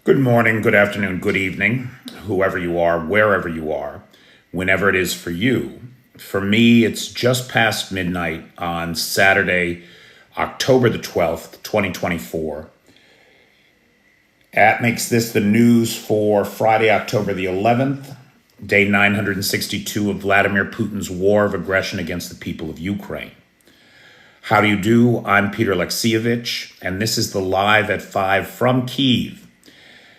Good morning, good afternoon, good evening, whoever you are, wherever you are, whenever it is for you. For me, it's just past midnight on Saturday, October the 12th, 2024. That makes this the news for Friday, October the 11th, day 962 of Vladimir Putin's war of aggression against the people of Ukraine. How do you do? I'm Peter Alexievich, and this is the Live at 5 from Kyiv.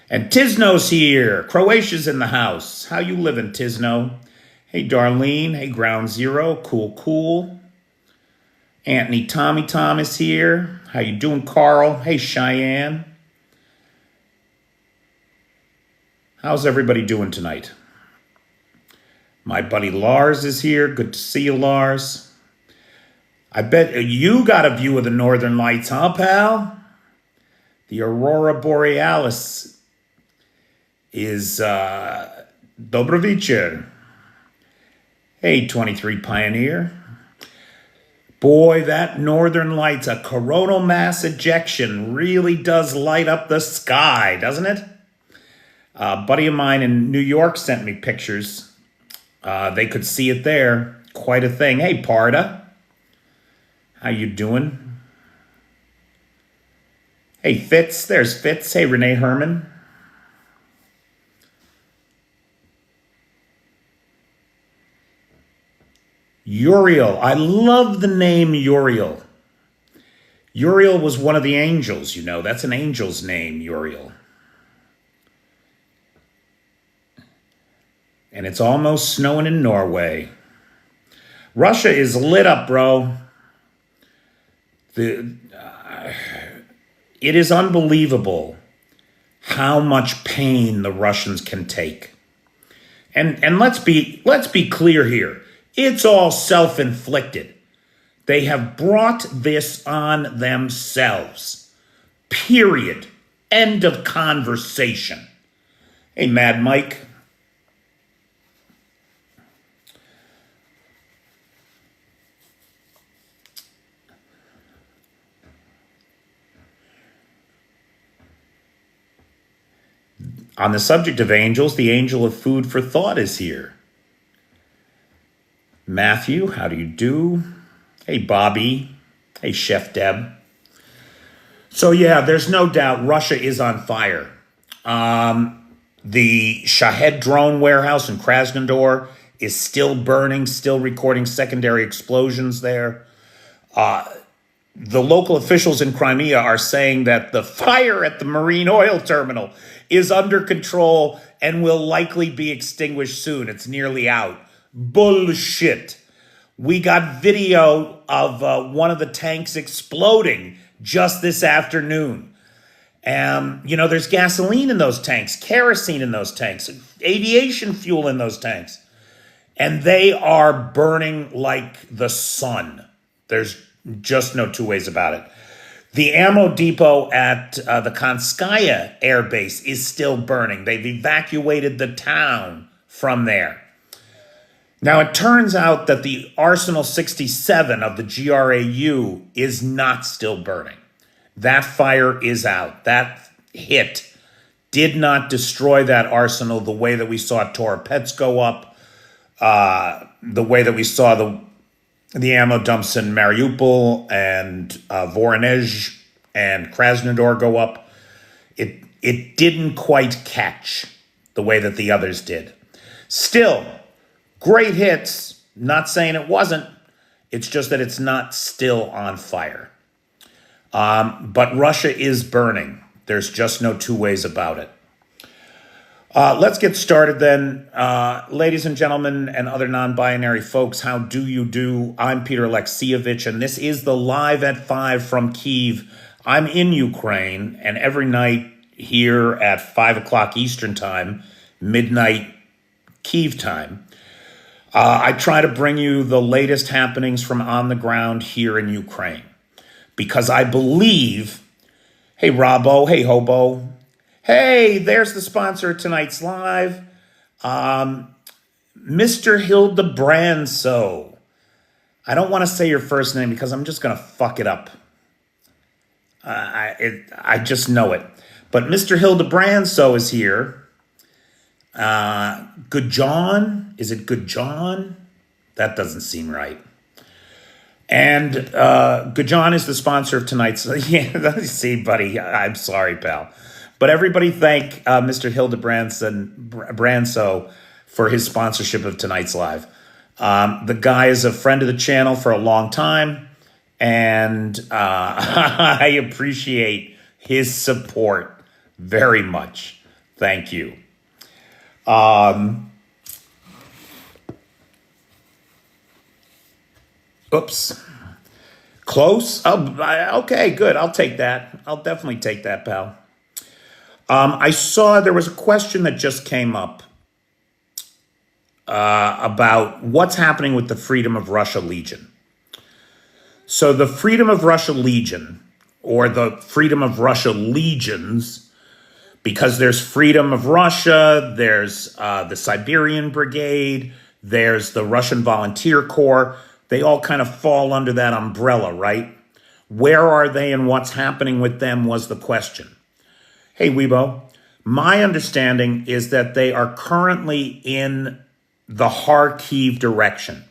And Tizno's here. Croatia's in the house. How you living, Tizno? Hey, Darlene. Hey, Ground Zero. Cool. Anthony Tommy Tom is here. How you doing, Carl? Hey, Cheyenne. How's everybody doing tonight? My buddy Lars is here. Good to see you, Lars. I bet you got a view of the Northern Lights, huh, pal? The Aurora Borealis is Dobrovicher. Hey, 23 Pioneer. Boy, that Northern Lights, a coronal mass ejection, really does light up the sky, doesn't it? A buddy of mine in New York sent me pictures. They could see it there. Quite a thing. Hey, Parda. How you doing? Hey, Fitz. There's Fitz. Hey, Renee Herman. Uriel. I love the name Uriel. Uriel was one of the angels, you know. That's an angel's name, Uriel. And it's almost snowing in Norway. Russia is lit up, bro. It is unbelievable how much pain the Russians can take. And let's be clear here. It's all self-inflicted. They have brought this on themselves. Period. End of conversation. Hey, Mad Mike. On the subject of angels, the angel of food for thought is here. Matthew, how do you do? Hey, Bobby. Hey, Chef Deb. So, yeah, there's no doubt Russia is on fire. The Shahed drone warehouse in Krasnodar is still burning, still recording secondary explosions there. The local officials in Crimea are saying that the fire at the marine oil terminal is under control and will likely be extinguished soon. It's nearly out. Bullshit. We got video of one of the tanks exploding just this afternoon. There's gasoline in those tanks, kerosene in those tanks, aviation fuel in those tanks. And they are burning like the sun. There's just no two ways about it. The ammo depot at the Kanskaya Air Base is still burning. They've evacuated the town from there. Now, it turns out that the Arsenal 67 of the GRAU is not still burning. That fire is out. That hit did not destroy that arsenal the way that we saw Toropets go up, the way that we saw the ammo dumps in Mariupol and Voronezh and Krasnodar go up. It didn't quite catch the way that the others did. Still, great hits. Not saying it wasn't. It's just that it's not still on fire. But Russia is burning. There's just no two ways about it. Let's get started then. Ladies and gentlemen and other non-binary folks, how do you do? I'm Peter Alexievich, and this is the Live at 5 from Kyiv. I'm in Ukraine, and every night here at 5 o'clock Eastern time, midnight Kyiv time, I try to bring you the latest happenings from on the ground here in Ukraine. Because I believe, hey, Robbo, hey, Hobo, hey, there's the sponsor of tonight's live, Mr. Hildebranso. I don't want to say your first name because I'm just going to fuck it up. I just know it. But Mr. Hildebrandt is here. Good John? Is it Good John? That doesn't seem right. And Good John is the sponsor of tonight's. Yeah, see, buddy, I'm sorry, pal. But everybody thank Mr. Hildebrandt for his sponsorship of tonight's live. The guy is a friend of the channel for a long time, and I appreciate his support very much. Thank you. Oops. Close? Oh, okay, good. I'll take that. I'll definitely take that, pal. I saw there was a question that just came up about what's happening with the Freedom of Russia Legion. So the Freedom of Russia Legion, or the Freedom of Russia Legions, because there's Freedom of Russia, there's the Siberian Brigade, there's the Russian Volunteer Corps. They all kind of fall under that umbrella, right? Where are they and what's happening with them was the question. Hey, Weibo, my understanding is that they are currently in the Kyiv direction.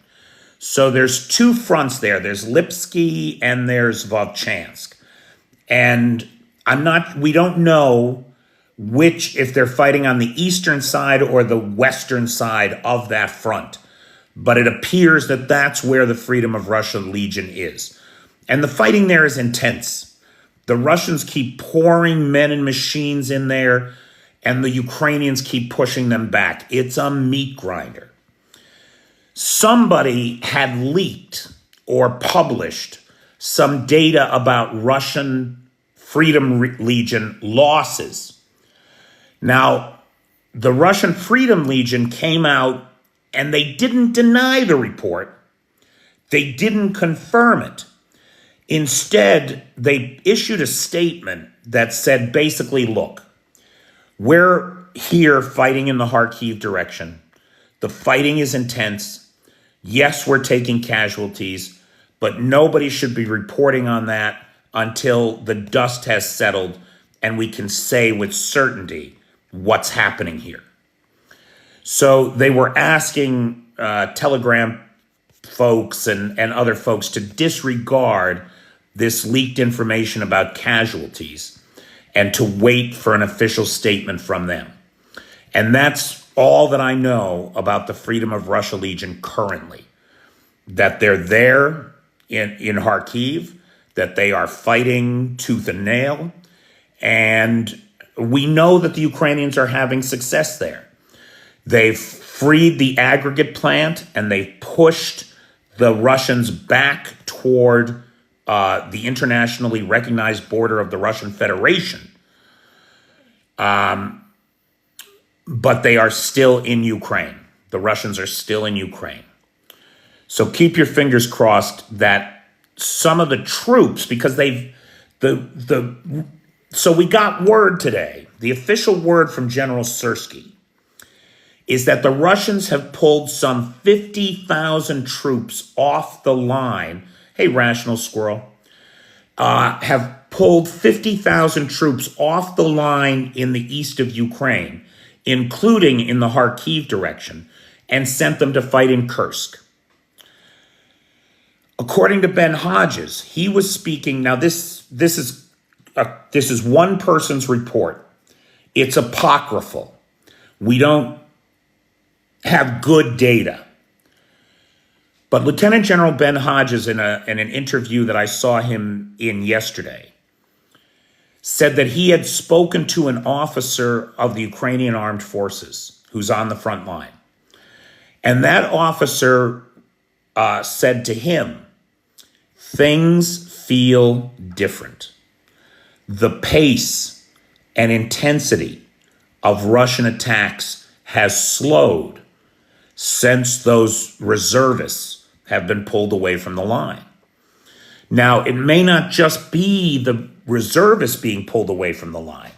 So there's two fronts there. There's Lipsky and there's Volchansk. And we don't know which, if they're fighting on the eastern side or the western side of that front. But it appears that that's where the Freedom of Russia Legion is. And the fighting there is intense. The Russians keep pouring men and machines in there, and the Ukrainians keep pushing them back. It's a meat grinder. Somebody had leaked or published some data about Russian Freedom Legion losses. Now, the Russian Freedom Legion came out and they didn't deny the report. They didn't confirm it. Instead, they issued a statement that said basically, look, we're here fighting in the Kyiv direction. The fighting is intense. Yes, we're taking casualties, but nobody should be reporting on that until the dust has settled and we can say with certainty what's happening here. So they were asking Telegram folks and other folks to disregard this leaked information about casualties and to wait for an official statement from them. And that's all that I know about the Freedom of Russia Legion currently. That they're there in Kharkiv, that they are fighting tooth and nail, and we know that the Ukrainians are having success there. They've freed the aggregate plant and they've pushed the Russians back toward the internationally recognized border of the Russian Federation. But they are still in Ukraine. The Russians are still in Ukraine. So keep your fingers crossed that some of the troops, because so we got word today, the official word from General Syrskyi, is that the Russians have pulled some 50,000 troops off the line. Hey, Rational Squirrel. Have pulled 50,000 troops off the line in the east of Ukraine, including in the Kharkiv direction, and sent them to fight in Kursk. According to Ben Hodges, he was speaking. Now, this is one person's report. It's apocryphal. We don't have good data. But Lieutenant General Ben Hodges, in an interview that I saw him in yesterday, said that he had spoken to an officer of the Ukrainian armed forces who's on the front line. And that officer said to him, things feel different. The pace and intensity of Russian attacks has slowed since those reservists have been pulled away from the line. Now, it may not just be the reservists being pulled away from the line.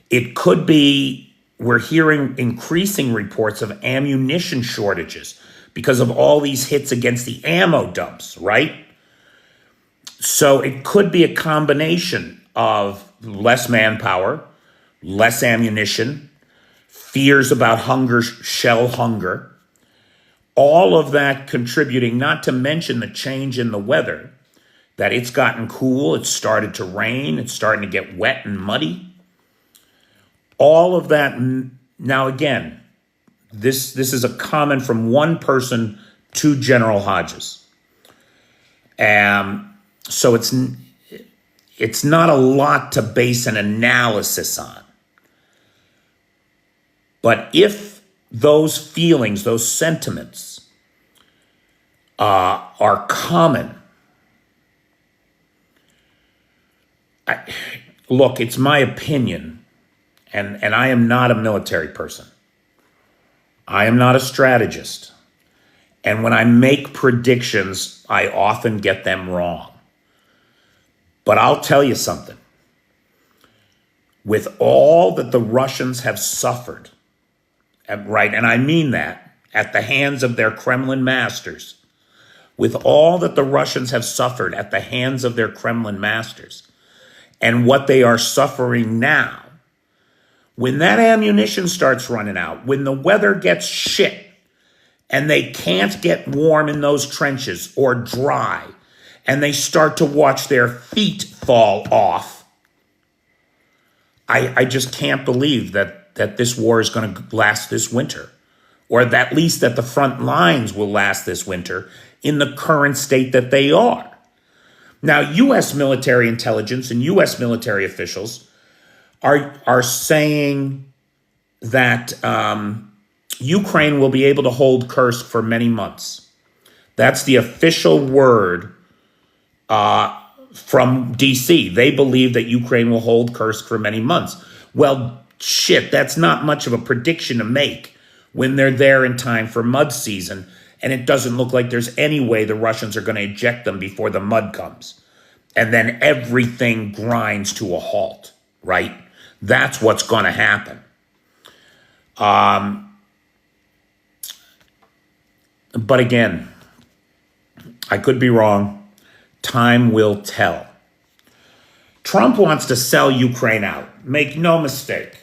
It could be, we're hearing increasing reports of ammunition shortages because of all these hits against the ammo dumps, right? So it could be a combination of less manpower, less ammunition, fears about hunger, shell hunger, all of that contributing, not to mention the change in the weather, that it's gotten cool, it's started to rain, it's starting to get wet and muddy. All of that. Now, again, this is a comment from one person to General Hodges. So it's not a lot to base an analysis on. But if those feelings, those sentiments are common, look, it's my opinion, and I am not a military person. I am not a strategist. And when I make predictions, I often get them wrong. But I'll tell you something. With all that the Russians have suffered, right, and I mean that, at the hands of their Kremlin masters, with all that the Russians have suffered at the hands of their Kremlin masters, and what they are suffering now, when that ammunition starts running out, when the weather gets shit, and they can't get warm in those trenches or dry, and they start to watch their feet fall off, I just can't believe that this war is going to last this winter, or at least that the front lines will last this winter in the current state that they are. Now, U.S. military intelligence and U.S. military officials are saying that Ukraine will be able to hold Kursk for many months. That's the official word from D.C. They believe that Ukraine will hold Kursk for many months. Well, shit, that's not much of a prediction to make when they're there in time for mud season, and it doesn't look like there's any way the Russians are going to eject them before the mud comes. And then everything grinds to a halt, right? That's what's going to happen. But again, I could be wrong. Time will tell. Trump wants to sell Ukraine out. Make no mistake.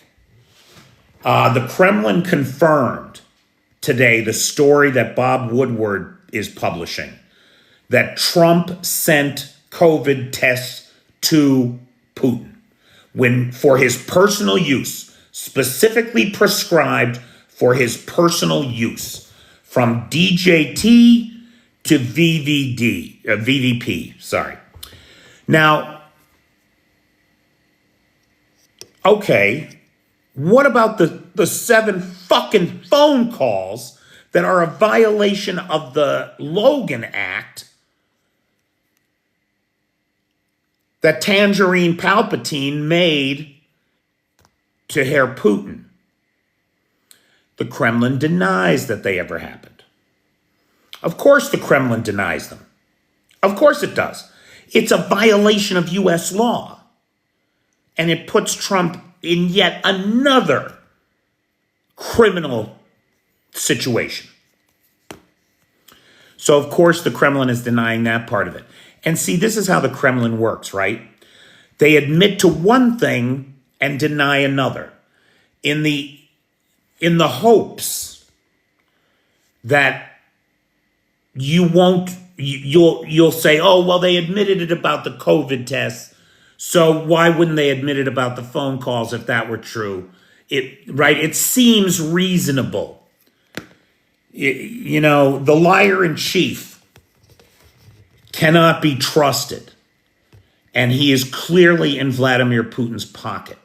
The Kremlin confirmed today the story that Bob Woodward is publishing, that Trump sent COVID tests to Putin for his personal use, specifically prescribed for his personal use, from DJT to VVP, sorry. Now, okay, what about the 7 fucking phone calls that are a violation of the Logan Act that Tangerine Palpatine made to Herr Putin? The Kremlin denies that they ever happened. Of course the Kremlin denies them. Of course it does. It's a violation of U.S. law. And it puts Trump in yet another criminal situation. So, of course, the Kremlin is denying that part of it. And see, this is how the Kremlin works, right? They admit to one thing and deny another in the hopes that you'll say, oh, well, they admitted it about the COVID tests, so why wouldn't they admit it about the phone calls if that were true? It seems reasonable. The liar in chief cannot be trusted, and he is clearly in Vladimir Putin's pocket.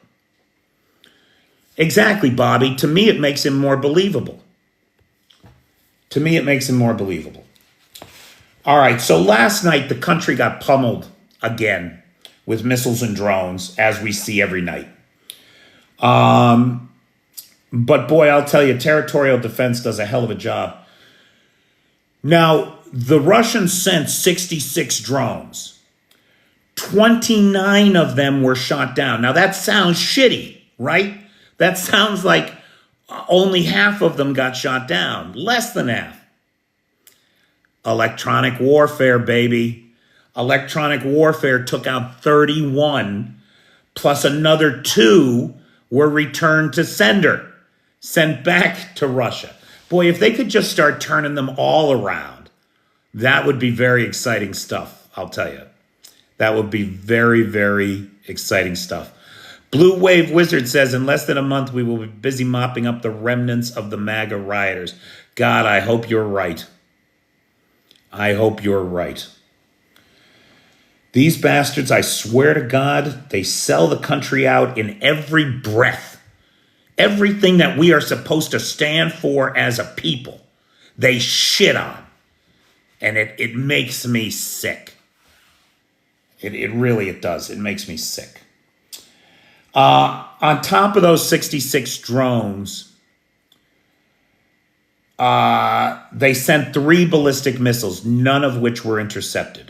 Exactly, Bobby. To me, it makes him more believable. All right, so last night, the country got pummeled again with missiles and drones, as we see every night. But boy, I'll tell you, territorial defense does a hell of a job. Now, the Russians sent 66 drones. 29 of them were shot down. Now, that sounds shitty, right? That sounds like only half of them got shot down. Less than half. Electronic warfare, baby. Electronic warfare took out 31, plus another 2 were returned to sender, sent back to Russia. Boy, if they could just start turning them all around, that would be very exciting stuff, I'll tell you. That would be very, very exciting stuff. Blue Wave Wizard says, in less than a month, we will be busy mopping up the remnants of the MAGA rioters. God, I hope you're right. I hope you're right. These bastards, I swear to God, they sell the country out in every breath. Everything that we are supposed to stand for as a people, they shit on. And it makes me sick. It really does. It makes me sick. On top of those 66 drones, they sent 3 ballistic missiles, none of which were intercepted.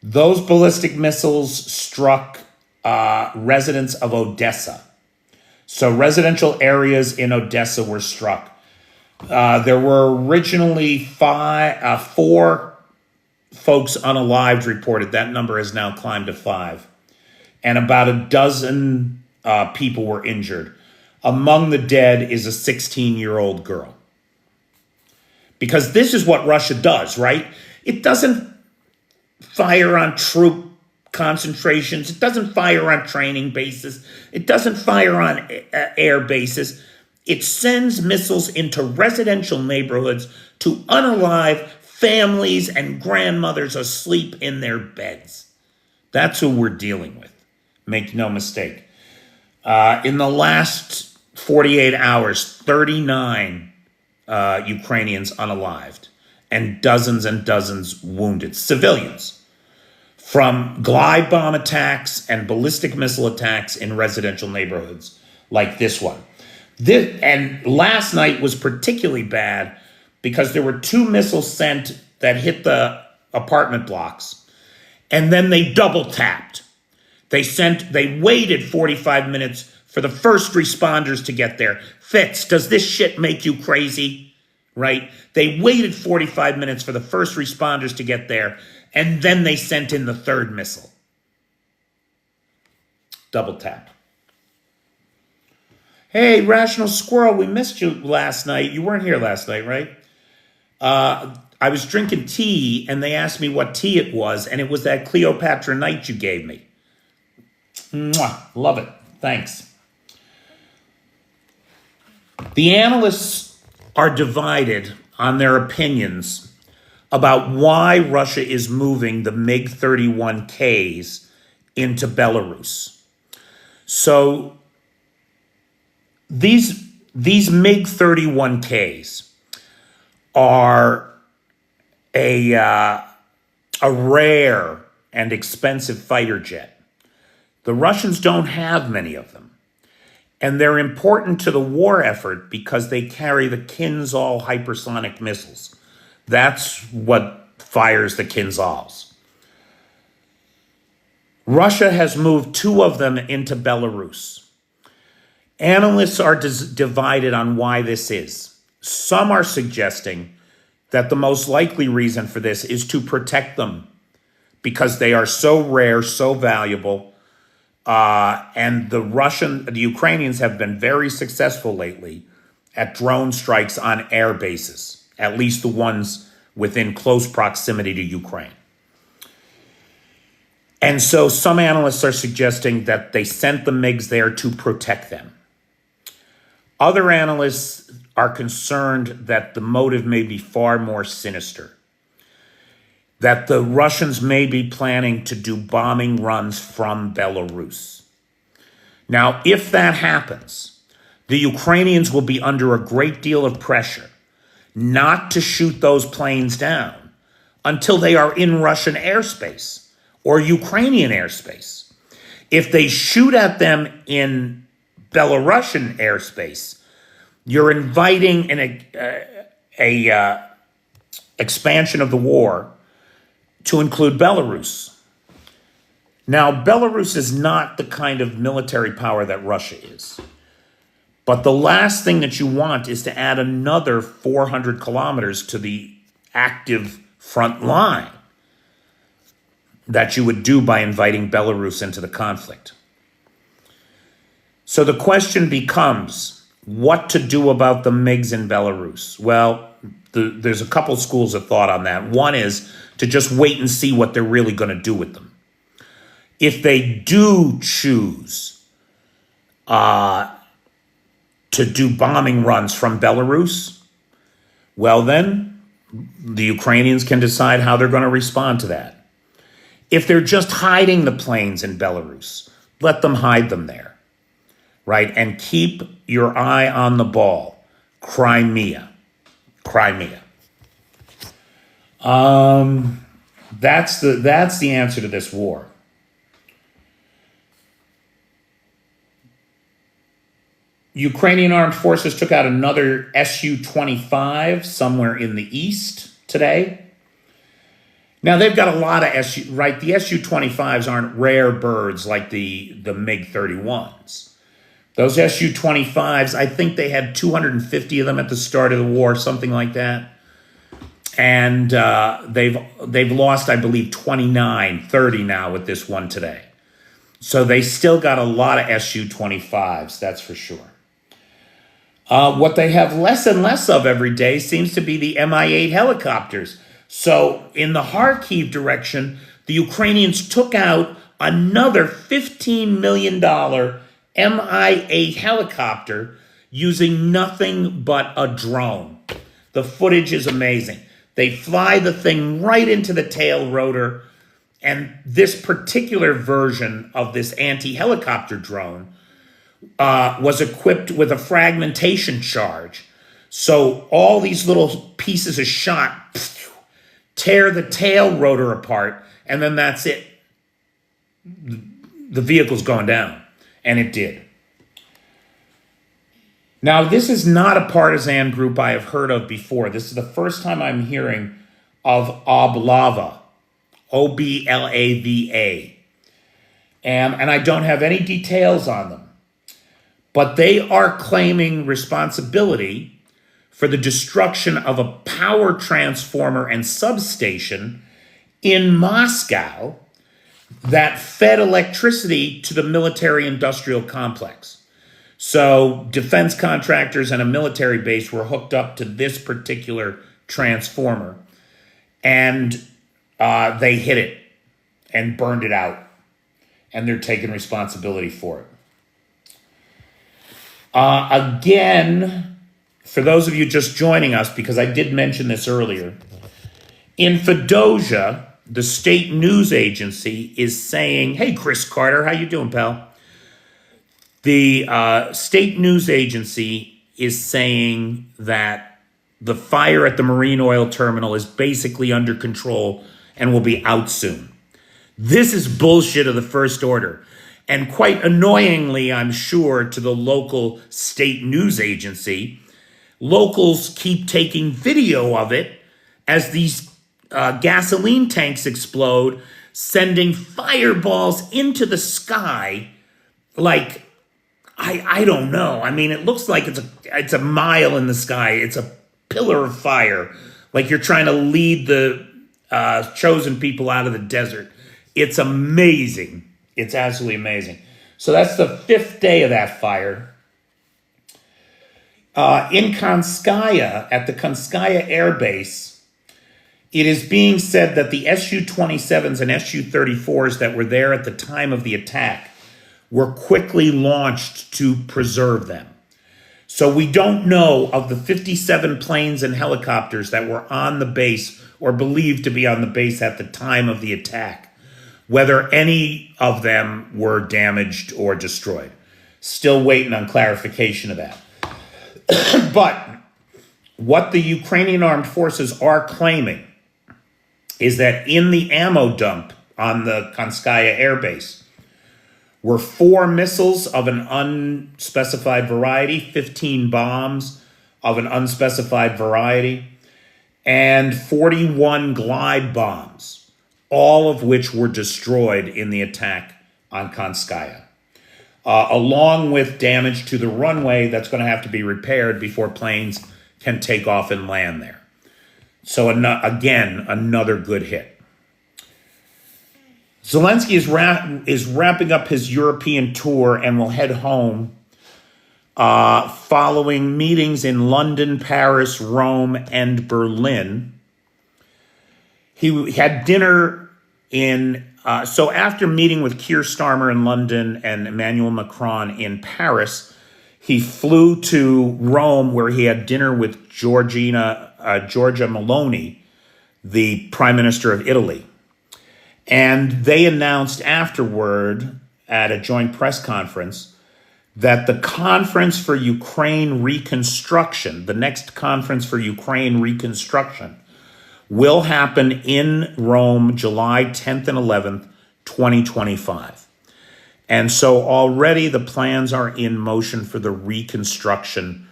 Those ballistic missiles struck residents of Odessa. So residential areas in Odessa were struck. There were originally 4 folks unalived reported. That number has now climbed to 5. And about a dozen people were injured. Among the dead is a 16-year-old girl. Because this is what Russia does, right? It doesn't fire on troop concentrations. It doesn't fire on training bases. It doesn't fire on air bases. It sends missiles into residential neighborhoods to unalive families and grandmothers asleep in their beds. That's who we're dealing with. Make no mistake. In the last 48 hours, 39 Ukrainians unalived and dozens wounded, civilians, from glide bomb attacks and ballistic missile attacks in residential neighborhoods like this one. And last night was particularly bad because there were 2 missiles sent that hit the apartment blocks, and then they double tapped. They waited 45 minutes for the first responders to get there. Fitz, does this shit make you crazy? Right? They waited 45 minutes for the first responders to get there, and then they sent in the 3rd missile. Double tap. Hey, Rational Squirrel, we missed you last night. You weren't here last night, right? I was drinking tea, and they asked me what tea it was, and it was that Cleopatra Night you gave me. Mwah, love it. Thanks. The analysts are divided on their opinions about why Russia is moving the MiG-31Ks into Belarus. So these MiG-31Ks are a rare and expensive fighter jet. The Russians don't have many of them. And they're important to the war effort because they carry the Kinzhal hypersonic missiles. That's what fires the Kinzhals. Russia has moved 2 of them into Belarus. Analysts are divided on why this is. Some are suggesting that the most likely reason for this is to protect them because they are so rare, so valuable. And the Ukrainians have been very successful lately at drone strikes on air bases, at least the ones within close proximity to Ukraine. And so some analysts are suggesting that they sent the MiGs there to protect them. Other analysts are concerned that the motive may be far more sinister, that the Russians may be planning to do bombing runs from Belarus. Now, if that happens, the Ukrainians will be under a great deal of pressure not to shoot those planes down until they are in Russian airspace or Ukrainian airspace. If they shoot at them in Belarusian airspace, you're inviting an expansion of the war to include Belarus. Now, Belarus is not the kind of military power that Russia is. But the last thing that you want is to add another 400 kilometers to the active front line that you would do by inviting Belarus into the conflict. So the question becomes what to do about the MiGs in Belarus. Well, there's a couple schools of thought on that. One is to just wait and see what they're really going to do with them. If they do choose to do bombing runs from Belarus, well then, the Ukrainians can decide how they're going to respond to that. If they're just hiding the planes in Belarus, let them hide them there, right? And keep your eye on the ball. Crimea. That's the answer to this war. Ukrainian armed forces took out another Su-25 somewhere in the east today. Now, they've got a lot of right? The Su-25s aren't rare birds like the MiG-31s. Those Su-25s, I think they had 250 of them at the start of the war, something like that. And they've lost, I believe, 29, 30 now with this one today. So they still got a lot of Su-25s, that's for sure. What they have less and less of every day seems to be the Mi-8 helicopters. So in the Kyiv direction, the Ukrainians took out another $15 million Mi-8 helicopter using nothing but a drone. The footage is amazing. They fly the thing right into the tail rotor, and this particular version of this anti-helicopter drone was equipped with a fragmentation charge. So all these little pieces of shot tear the tail rotor apart, and then that's it. The vehicle's going down, and it did. Now, this is not a partisan group I have heard of before. This is the first time I'm hearing of Oblava, Oblava. And I don't have any details on them. But they are claiming responsibility for the destruction of a power transformer and substation in Moscow that fed electricity to the military-industrial complex. So defense contractors and a military base were hooked up to this particular transformer, and they hit it and burned it out, and they're taking responsibility for it. Again, for those of you just joining us, because I did mention this earlier, in Fedosia, the state news agency is saying, hey, Chris Carter, how you doing, pal? The state news agency is saying that the fire at the marine oil terminal is basically under control and will be out soon. This is bullshit of the first order. And quite annoyingly, I'm sure, to the local state news agency, locals keep taking video of it as these gasoline tanks explode, sending fireballs into the sky like, I don't know. I mean, it looks like it's a mile in the sky. It's a pillar of fire, like you're trying to lead the chosen people out of the desert. It's amazing. It's absolutely amazing. So that's the fifth day of that fire. In Kanskaya, at the Kanskaya Air Base, it is being said that the Su-27s and Su-34s that were there at the time of the attack were quickly launched to preserve them. So we don't know of the 57 planes and helicopters that were on the base or believed to be on the base at the time of the attack, whether any of them were damaged or destroyed. Still waiting on clarification of that. But what the Ukrainian armed forces are claiming is that in the ammo dump on the Kanskaya Air Base were 4 missiles of an unspecified variety, 15 bombs of an unspecified variety, and 41 glide bombs, all of which were destroyed in the attack on Kanskaya, along with damage to the runway that's going to have to be repaired before planes can take off and land there. So again, another good hit. Zelensky is wrapping up his European tour and will head home following meetings in London, Paris, Rome, and Berlin. He had dinner so after meeting with Keir Starmer in London and Emmanuel Macron in Paris, he flew to Rome where he had dinner with Giorgia Meloni, the Prime Minister of Italy. And they announced afterward at a joint press conference that the Conference for Ukraine Reconstruction, the next Conference for Ukraine Reconstruction, will happen in Rome July 10th and 11th, 2025. And so already the plans are in motion for the reconstruction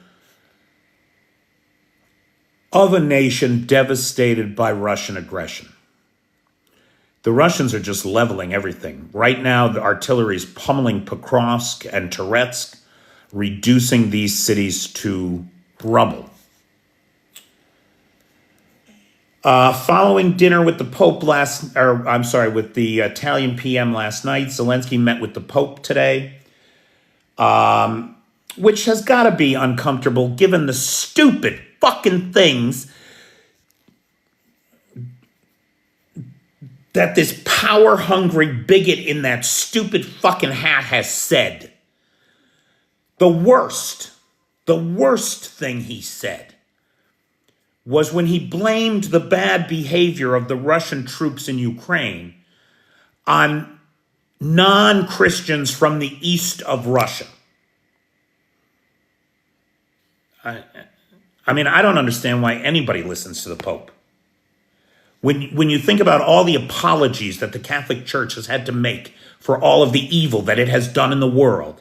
of a nation devastated by Russian aggression. The Russians are just leveling everything. Right now, the artillery is pummeling Pokrovsk and Toretsk, reducing these cities to rubble. Following dinner with the Pope with the Italian PM last night, Zelensky met with the Pope today, which has got to be uncomfortable given the stupid fucking things that this power-hungry bigot in that stupid fucking hat has said. The worst thing he said was when he blamed the bad behavior of the Russian troops in Ukraine on non-Christians from the east of Russia. I mean, I don't understand why anybody listens to the Pope. When you think about all the apologies that the Catholic Church has had to make for all of the evil that it has done in the world,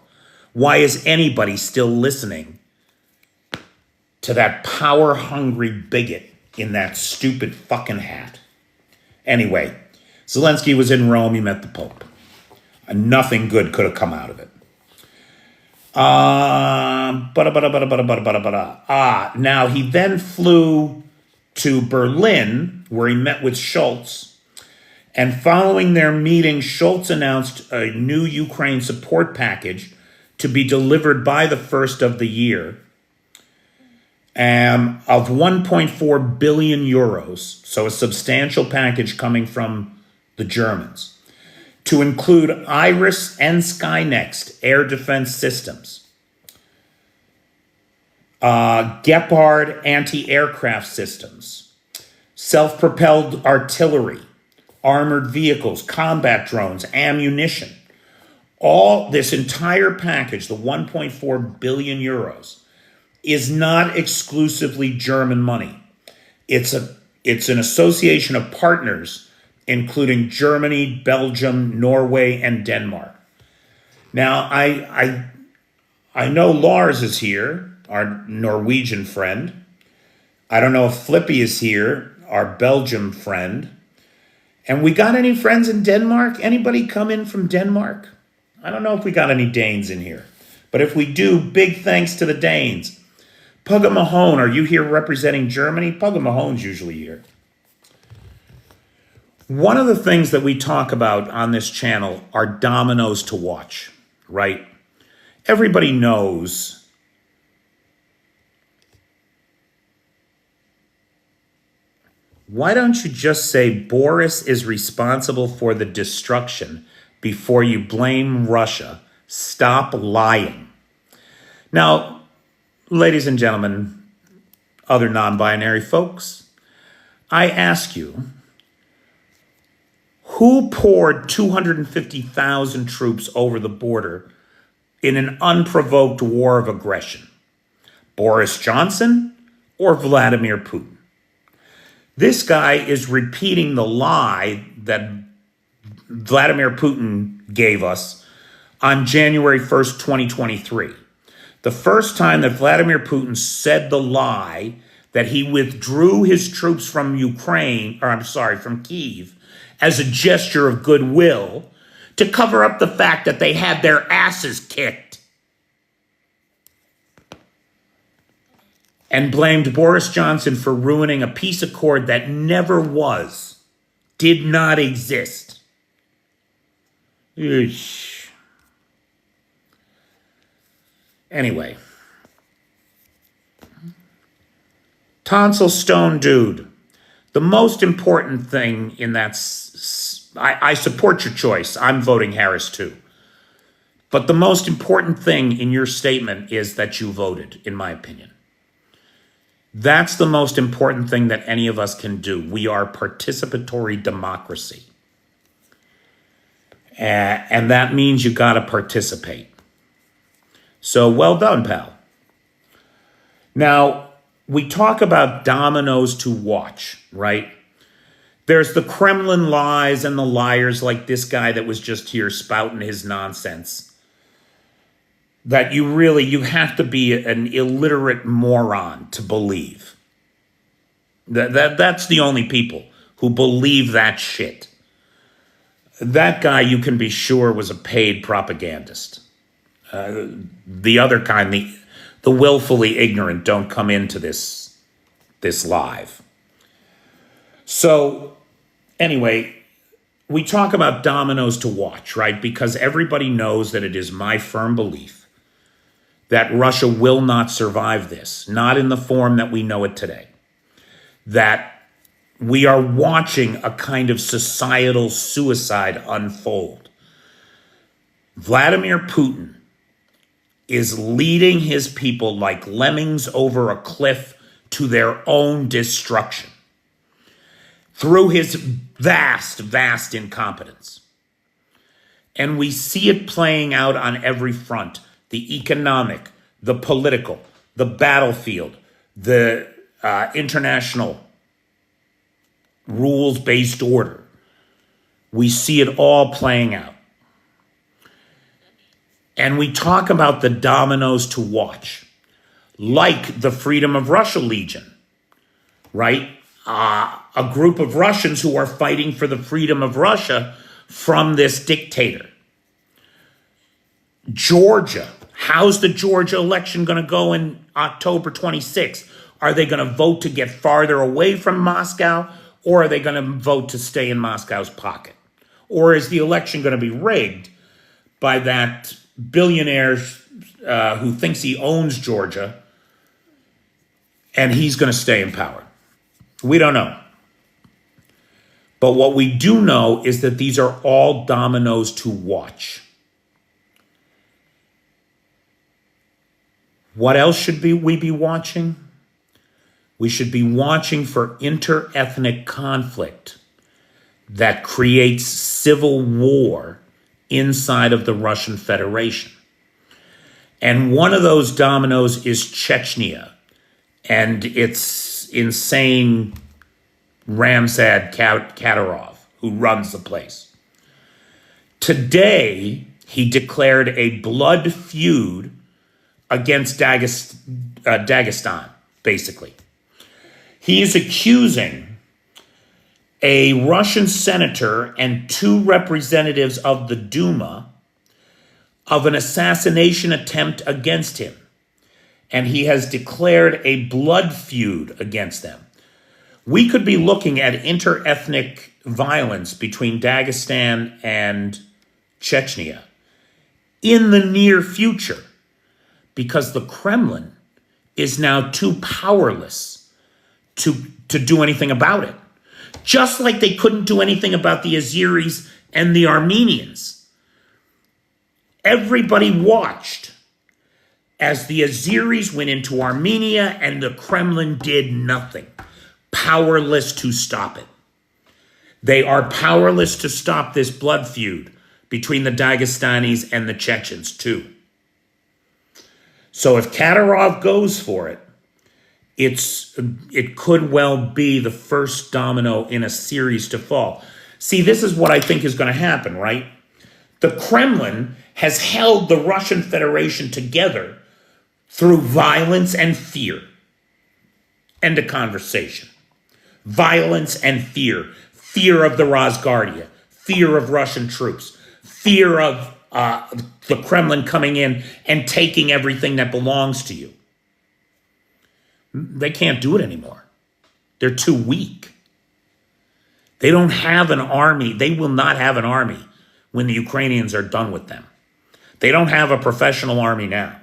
why is anybody still listening to that power-hungry bigot in that stupid fucking hat? Anyway, Zelensky was in Rome. He met the Pope. Nothing good could have come out of it. Now, he then flew to Berlin, where he met with Scholz. And following their meeting, Scholz announced a new Ukraine support package to be delivered by the first of the year of 1.4 billion euros, so a substantial package coming from the Germans, to include Iris and Skynext air defense systems, Gepard anti-aircraft systems, self-propelled artillery, armored vehicles, combat drones, ammunition. All this entire package, the 1.4 billion euros, is not exclusively German money. It's an association of partners, including Germany, Belgium, Norway, and Denmark. Now, I know Lars is here, our Norwegian friend. I don't know if Flippy is here, our Belgium friend. And we got any friends in Denmark? Anybody come in from Denmark? I don't know if we got any Danes in here. But if we do, big thanks to the Danes. Pugga Mahone, are you here representing Germany? Pugga Mahone's usually here. One of the things that we talk about on this channel are dominoes to watch, right? Everybody knows why don't you just say Boris is responsible for the destruction before you blame Russia? Stop lying. Now, ladies and gentlemen, other non-binary folks, I ask you, who poured 250,000 troops over the border in an unprovoked war of aggression? Boris Johnson or Vladimir Putin? This guy is repeating the lie that Vladimir Putin gave us on January 1st, 2023. The first time that Vladimir Putin said the lie that he withdrew his troops from from Kyiv as a gesture of goodwill to cover up the fact that they had their asses kicked, and blamed Boris Johnson for ruining a peace accord that never was, did not exist. Eesh. Anyway, tonsil stone dude. The most important thing in that, I support your choice. I'm voting Harris too. But the most important thing in your statement is that you voted, in my opinion. That's the most important thing that any of us can do. We are participatory democracy. And that means you got to participate. So well done, pal. Now, we talk about dominoes to watch, right? There's the Kremlin lies and the liars like this guy that was just here spouting his nonsense. That you have to be an illiterate moron to believe. That's the only people who believe that shit. That guy, you can be sure, was a paid propagandist. The other kind, the willfully ignorant, don't come into this live. So, anyway, we talk about dominoes to watch, right? Because everybody knows that it is my firm belief that Russia will not survive this, not in the form that we know it today. That we are watching a kind of societal suicide unfold. Vladimir Putin is leading his people like lemmings over a cliff to their own destruction through his vast incompetence. And we see it playing out on every front: the economic, the political, the battlefield, the international rules-based order. We see it all playing out. And we talk about the dominoes to watch, like the Freedom of Russia Legion, right? A group of Russians who are fighting for the freedom of Russia from this dictator. Georgia. How's the Georgia election going to go in October 26th? Are they going to vote to get farther away from Moscow, or are they going to vote to stay in Moscow's pocket? Or is the election going to be rigged by that billionaire who thinks he owns Georgia, and he's going to stay in power? We don't know. But what we do know is that these are all dominoes to watch. What else should we be watching? We should be watching for inter-ethnic conflict that creates civil war inside of the Russian Federation. And one of those dominoes is Chechnya and its insane Ramzan Kadyrov, who runs the place. Today, he declared a blood feud against Dagestan, basically. He is accusing a Russian senator and 2 representatives of the Duma of an assassination attempt against him. And he has declared a blood feud against them. We could be looking at inter-ethnic violence between Dagestan and Chechnya in the near future, because the Kremlin is now too powerless to do anything about it. Just like they couldn't do anything about the Azeris and the Armenians. Everybody watched as the Azeris went into Armenia and the Kremlin did nothing. Powerless to stop it. They are powerless to stop this blood feud between the Dagestanis and the Chechens too. So if Kadyrov goes for it, it could well be the first domino in a series to fall. See, this is what I think is going to happen, right? The Kremlin has held the Russian Federation together through violence and fear. End of conversation. Violence and fear. Fear of the Rosguardia. Fear of Russian troops. Fear of the Kremlin coming in and taking everything that belongs to you. They can't do it anymore. They're too weak. They don't have an army. They will not have an army when the Ukrainians are done with them. They don't have a professional army now.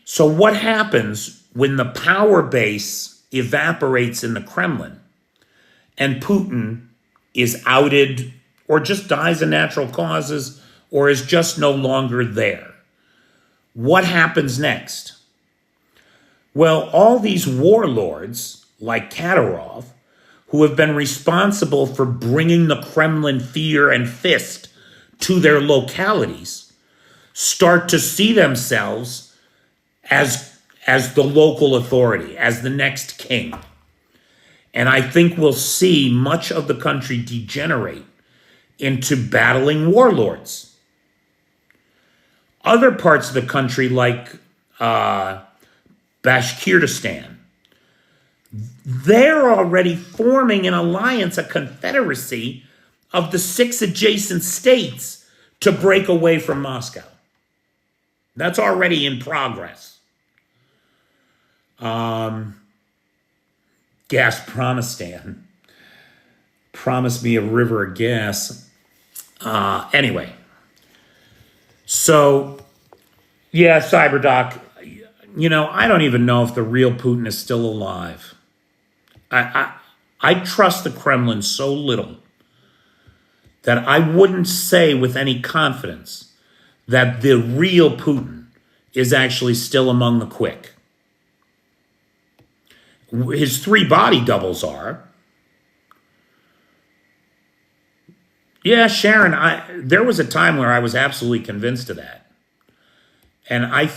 So what happens when the power base evaporates in the Kremlin and Putin is outed or just dies of natural causes or is just no longer there? What happens next? Well, all these warlords like Kadyrov, who have been responsible for bringing the Kremlin fear and fist to their localities, start to see themselves as the local authority, as the next king. And I think we'll see much of the country degenerate into battling warlords. Other parts of the country, like Bashkortostan, they're already forming an alliance, a confederacy of the 6 adjacent states to break away from Moscow. That's already in progress. Gazpromistan. Promise me a river of gas. Anyway. So, yeah, CyberDoc, I don't even know if the real Putin is still alive. I trust the Kremlin so little that I wouldn't say with any confidence that the real Putin is actually still among the quick. His 3 body doubles are. Yeah, Sharon, there was a time where I was absolutely convinced of that. And I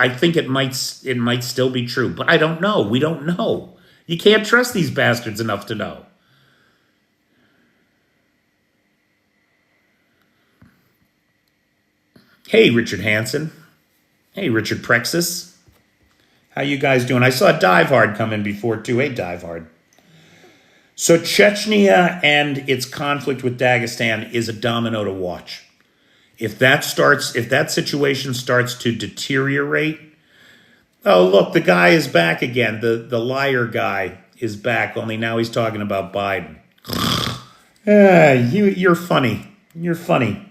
think it might still be true, but I don't know. We don't know. You can't trust these bastards enough to know. Hey, Richard Hansen. Hey, Richard Prexis. How you guys doing? I saw Dive Hard come in before, too. Hey, Dive Hard. So Chechnya and its conflict with Dagestan is a domino to watch. If that situation starts to deteriorate, oh, look, the guy is back again. The liar guy is back, only now he's talking about Biden. You're funny. You're funny.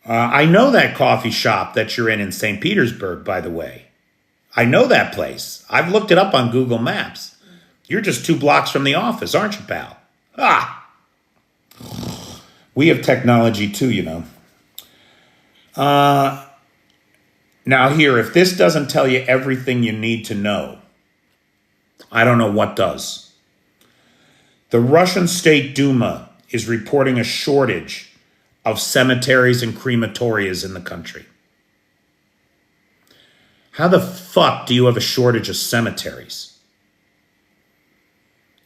I know that coffee shop that you're in St. Petersburg, by the way. I know that place. I've looked it up on Google Maps. You're just 2 blocks from the office, aren't you, pal? We have technology too, Now here, if this doesn't tell you everything you need to know, I don't know what does. The Russian State Duma is reporting a shortage of cemeteries and crematorias in the country. How the fuck do you have a shortage of cemeteries?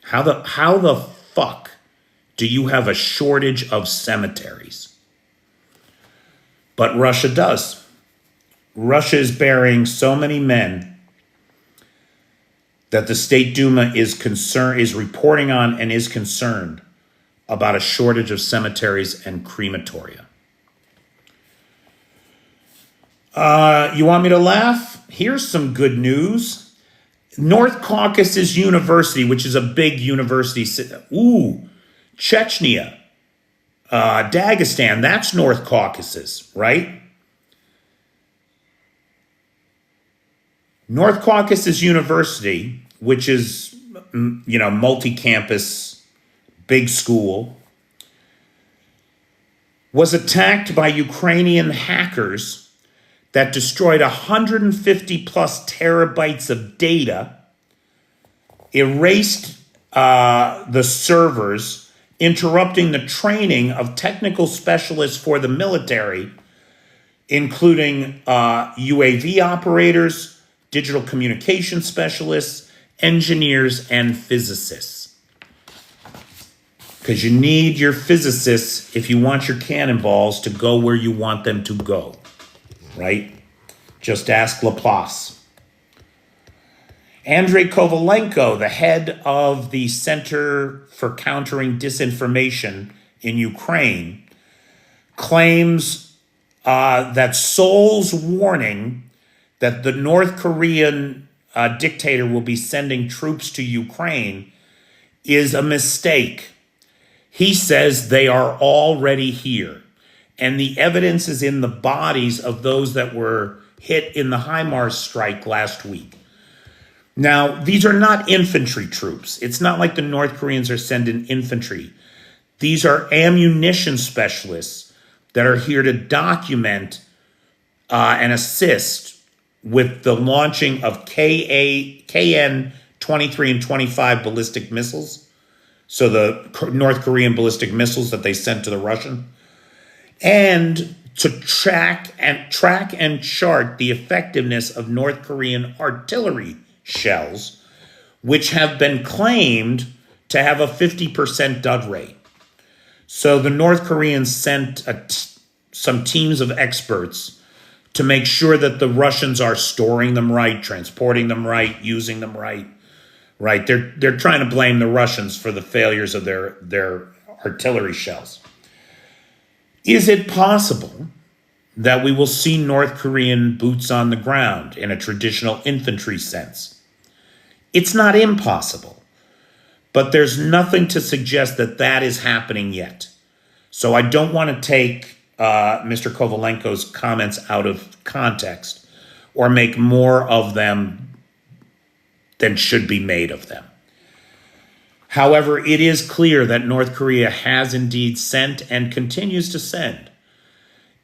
How the fuck do you have a shortage of cemeteries? But Russia does. Russia is burying so many men that the State Duma is reporting on and is concerned about a shortage of cemeteries and crematoria. You want me to laugh? Here's some good news. North Caucasus University, which is a big university. Chechnya, Dagestan, that's North Caucasus, right? North Caucasus University, which is, multi-campus, big school, was attacked by Ukrainian hackers that destroyed 150 plus terabytes of data, erased the servers, interrupting the training of technical specialists for the military, including UAV operators, digital communication specialists, engineers, and physicists. Because you need your physicists if you want your cannonballs to go where you want them to go, right? Just ask Laplace. Andrei Kovalenko, the head of the Center for Countering Disinformation in Ukraine, claims that Seoul's warning that the North Korean dictator will be sending troops to Ukraine is a mistake. He says they are already here. And the evidence is in the bodies of those that were hit in the HIMARS strike last week. Now, these are not infantry troops. It's not like the North Koreans are sending infantry. These are ammunition specialists that are here to document and assist with the launching of KN-23 and 25 ballistic missiles. So the North Korean ballistic missiles that they sent to the Russian. And to track and chart the effectiveness of North Korean artillery shells, which have been claimed to have a 50% dud rate. So the North Koreans sent some teams of experts to make sure that the Russians are storing them right, transporting them right, using them right. Right? They're trying to blame the Russians for the failures of their artillery shells. Is it possible that we will see North Korean boots on the ground in a traditional infantry sense? It's not impossible, but there's nothing to suggest that that is happening yet. So I don't want to take Mr. Kovalenko's comments out of context or make more of them than should be made of them. However, it is clear that North Korea has indeed sent and continues to send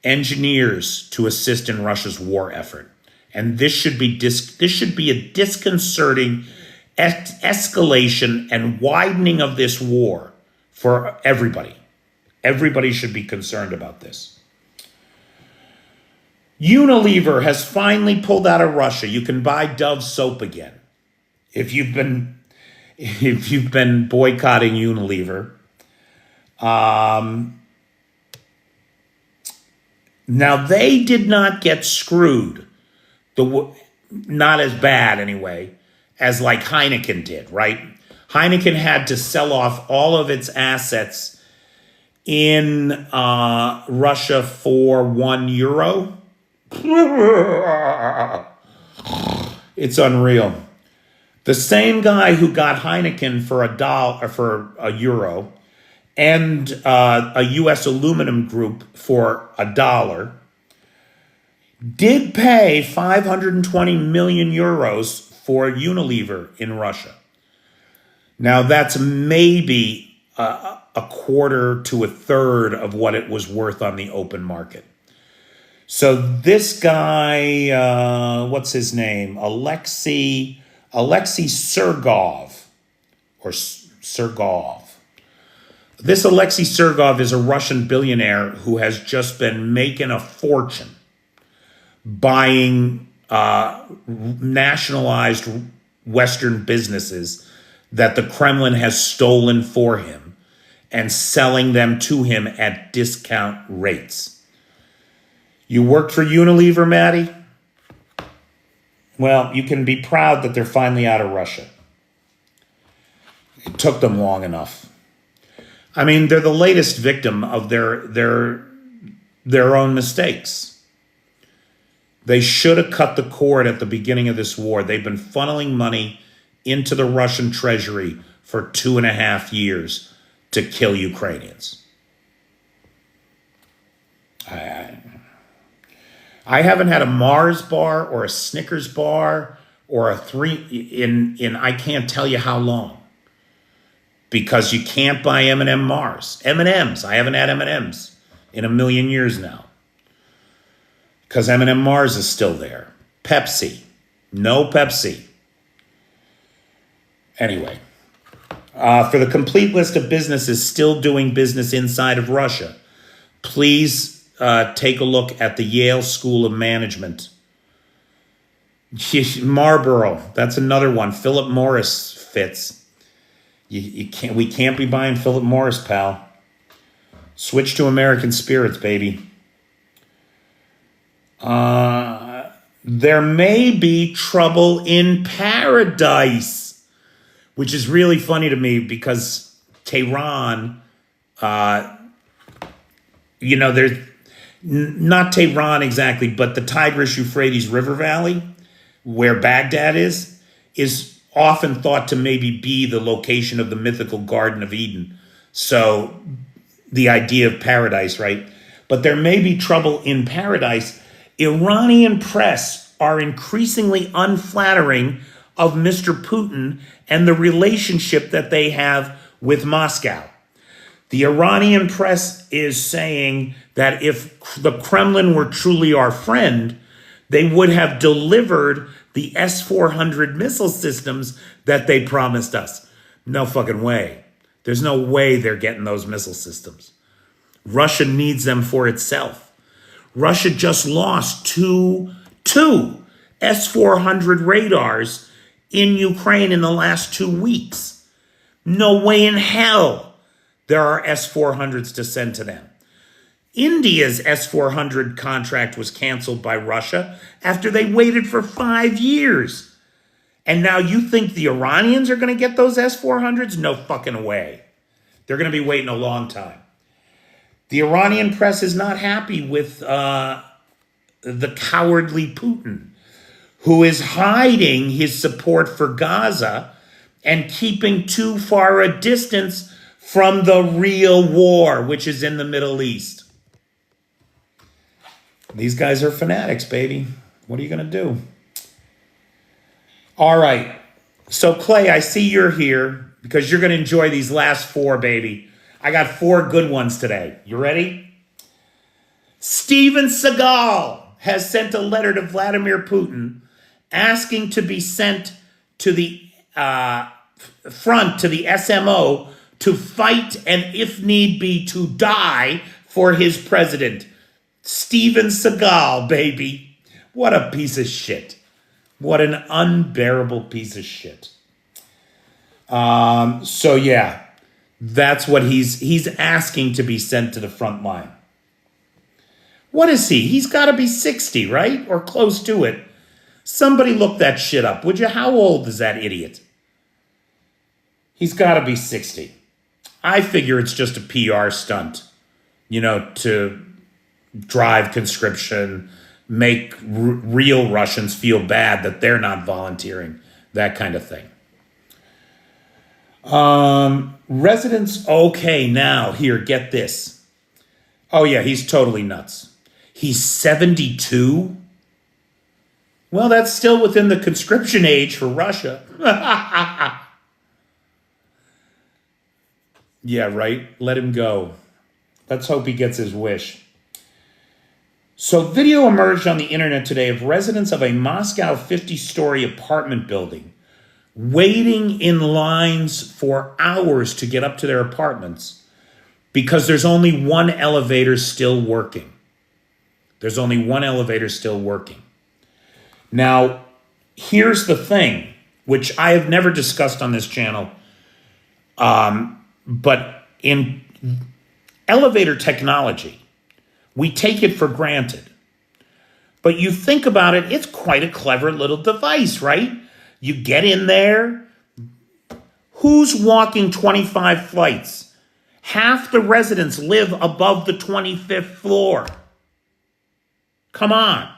engineers to assist in Russia's war effort. And this should be a disconcerting escalation and widening of this war for everybody. Everybody should be concerned about this. Unilever has finally pulled out of Russia. You can buy Dove soap again. If you've been boycotting Unilever. Now, they did not get screwed, not as bad anyway, as like Heineken did, right? Heineken had to sell off all of its assets in Russia for €1. It's unreal. The same guy who got Heineken for €1 and a U.S. aluminum group for $1 did pay 520 million euros for Unilever in Russia. Now that's maybe a quarter to a third of what it was worth on the open market. So this guy, what's his name? Alexei Sergov, or Sergov. This Alexei Sergov is a Russian billionaire who has just been making a fortune buying nationalized Western businesses that the Kremlin has stolen for him and selling them to him at discount rates. You worked for Unilever, Maddie? Well, you can be proud that they're finally out of Russia. It took them long enough. I mean, they're the latest victim of their own mistakes. They should have cut the cord at the beginning of this war. They've been funneling money into the Russian treasury for 2.5 years to kill Ukrainians. I haven't had a Mars bar or a Snickers bar or a 3 in I can't tell you how long. Because you can't buy M&M Mars. M&Ms. I haven't had M&Ms in 1,000,000 years now. Because M&M Mars is still there. Pepsi. No Pepsi. Anyway. For the complete list of businesses still doing business inside of Russia, please take a look at the Yale School of Management. Marlboro. That's another one. Philip Morris fits. We can't be buying Philip Morris, pal. Switch to American Spirits, baby. There may be trouble in paradise, which is really funny to me because Tehran, there's not Tehran exactly, but the Tigris-Euphrates River Valley, where Baghdad is often thought to maybe be the location of the mythical Garden of Eden So the idea of paradise, right? But there may be trouble in paradise. Iranian press are increasingly unflattering of Mr. Putin and the relationship that they have with Moscow. The Iranian press is saying that if the Kremlin were truly our friend, they would have delivered the S-400 missile systems that they promised us. No fucking way. There's no way they're getting those missile systems. Russia needs them for itself. Russia just lost two S-400 radars in Ukraine in the last 2 weeks. No way in hell there are S-400s to send to them. India's S-400 contract was canceled by Russia after they waited for 5 years. And now you think the Iranians are going to get those S-400s? No fucking way. They're going to be waiting a long time. The Iranian press is not happy with the cowardly Putin, who is hiding his support for Gaza and keeping too far a distance from the real war, which is in the Middle East. These guys are fanatics, baby. What are you going to do? All right. So, Clay, I see you're here because you're going to enjoy these last 4, baby. I got 4 good ones today. You ready? Steven Seagal has sent a letter to Vladimir Putin asking to be sent to the front, to the SMO, to fight and, if need be, to die for his president. Steven Seagal, baby. What a piece of shit. What an unbearable piece of shit. So yeah, that's what he's asking to be sent to the front line. What is he? He's got to be 60, right? Or close to it. Somebody look that shit up, would you? How old is that idiot? He's got to be 60. I figure it's just a PR stunt, to drive conscription, make real Russians feel bad that they're not volunteering, that kind of thing. Residents, okay, now, here, get this. Oh yeah, he's totally nuts. He's 72? Well, that's still within the conscription age for Russia. Yeah, right? Let him go. Let's hope he gets his wish. So video emerged on the internet today of residents of a Moscow 50-story apartment building waiting in lines for hours to get up to their apartments because there's only one elevator still working. There's only one elevator still working. Now, here's the thing, which I have never discussed on this channel, but in elevator technology, we take it for granted. But you think about it, it's quite a clever little device, right? You get in there. Who's walking 25 flights? Half the residents live above the 25th floor. Come on.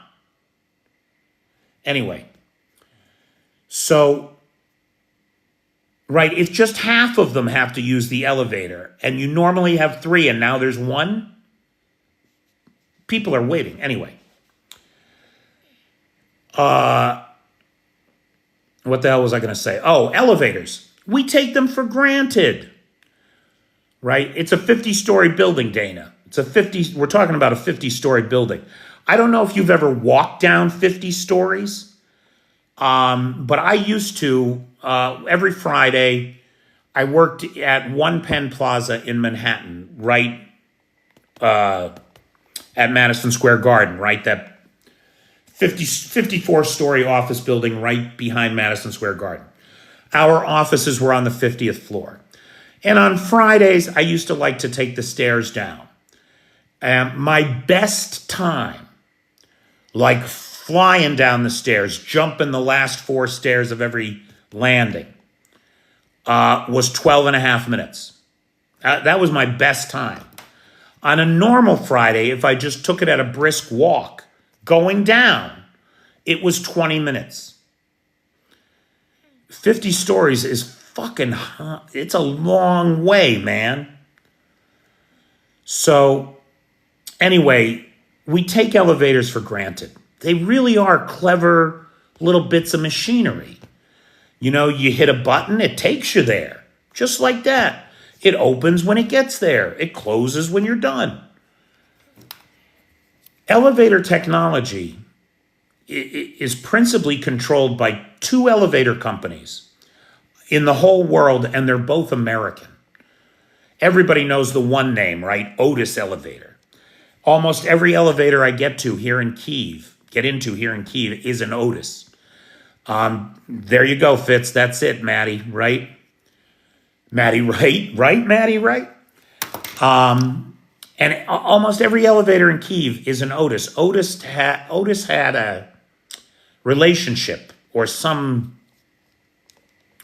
Anyway, so, right, if just half of them have to use the elevator, and you normally have 3 and now there's 1, people are waiting. Anyway. What the hell was I going to say? Oh, elevators. We take them for granted. Right? It's a 50-story building, Dana. We're talking about a 50-story building. I don't know if you've ever walked down 50 stories, but I used to. Every Friday, I worked at One Penn Plaza in Manhattan, right at Madison Square Garden, right? That 54-story office building right behind Madison Square Garden. Our offices were on the 50th floor. And on Fridays, I used to like to take the stairs down. My best time, like flying down the stairs, jumping the last 4 stairs of every landing, was 12 and a half minutes. That was my best time. On a normal Friday, if I just took it at a brisk walk, going down, it was 20 minutes. 50 stories is fucking hot. It's a long way, man. So anyway, we take elevators for granted. They really are clever little bits of machinery. You know, you hit a button, it takes you there. Just like that. It opens when it gets there. It closes when you're done. Elevator technology is principally controlled by two elevator companies in the whole world, and they're both American. Everybody knows the one name, right? Otis Elevator. Almost every elevator I get into here in Kyiv, is an Otis. There you go, Fitz. That's it, Maddie, right? Maddie, right, Maddie, right? And almost every elevator in Kyiv is an Otis. Otis had a relationship or some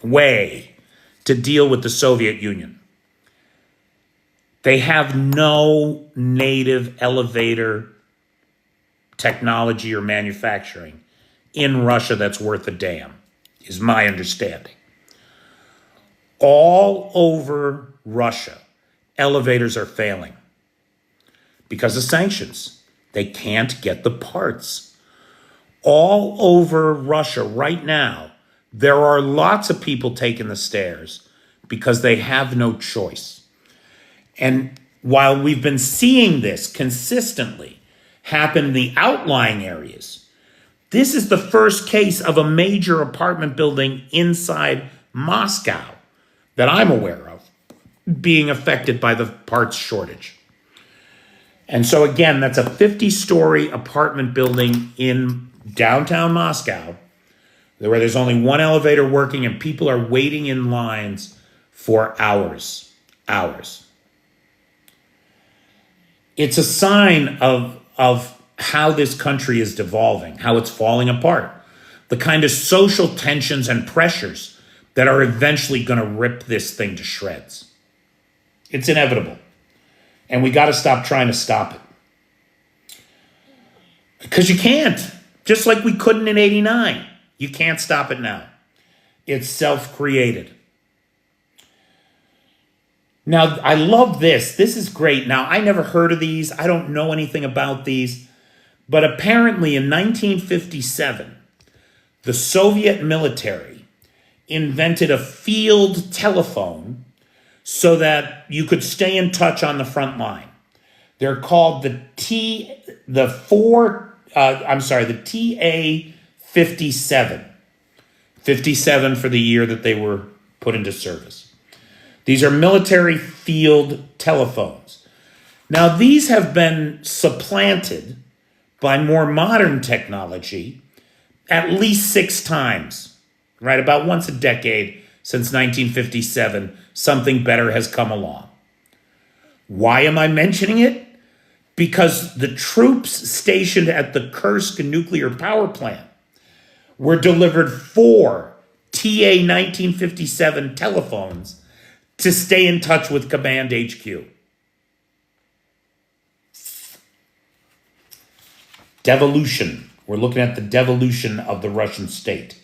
way to deal with the Soviet Union. They have no native elevator technology or manufacturing in Russia that's worth a damn, is my understanding. All over Russia, elevators are failing because of sanctions. They can't get the parts. All over Russia right now, there are lots of people taking the stairs because they have no choice. And while we've been seeing this consistently happen in the outlying areas, this is the first case of a major apartment building inside Moscow that I'm aware of being affected by the parts shortage. And so again, that's a 50-story apartment building in downtown Moscow where there's only one elevator working and people are waiting in lines for hours. It's a sign of how this country is devolving, how it's falling apart, the kind of social tensions and pressures that are eventually going to rip this thing to shreds. It's inevitable. And we got to stop trying to stop it. Because you can't. Just like we couldn't in '89. You can't stop it now. It's self-created. Now, I love this. This is great. Now, I never heard of these. I don't know anything about these. But apparently in 1957, the Soviet military invented a field telephone so that you could stay in touch on the front line. They're called the TA-57. 57 for the year that they were put into service. These are military field telephones. Now, these have been supplanted by more modern technology at least 6 times, right? About once a decade since 1957, something better has come along. Why am I mentioning it? Because the troops stationed at the Kursk nuclear power plant were delivered 4 TA-1957 telephones to stay in touch with Command HQ. Devolution. We're looking at the devolution of the Russian state.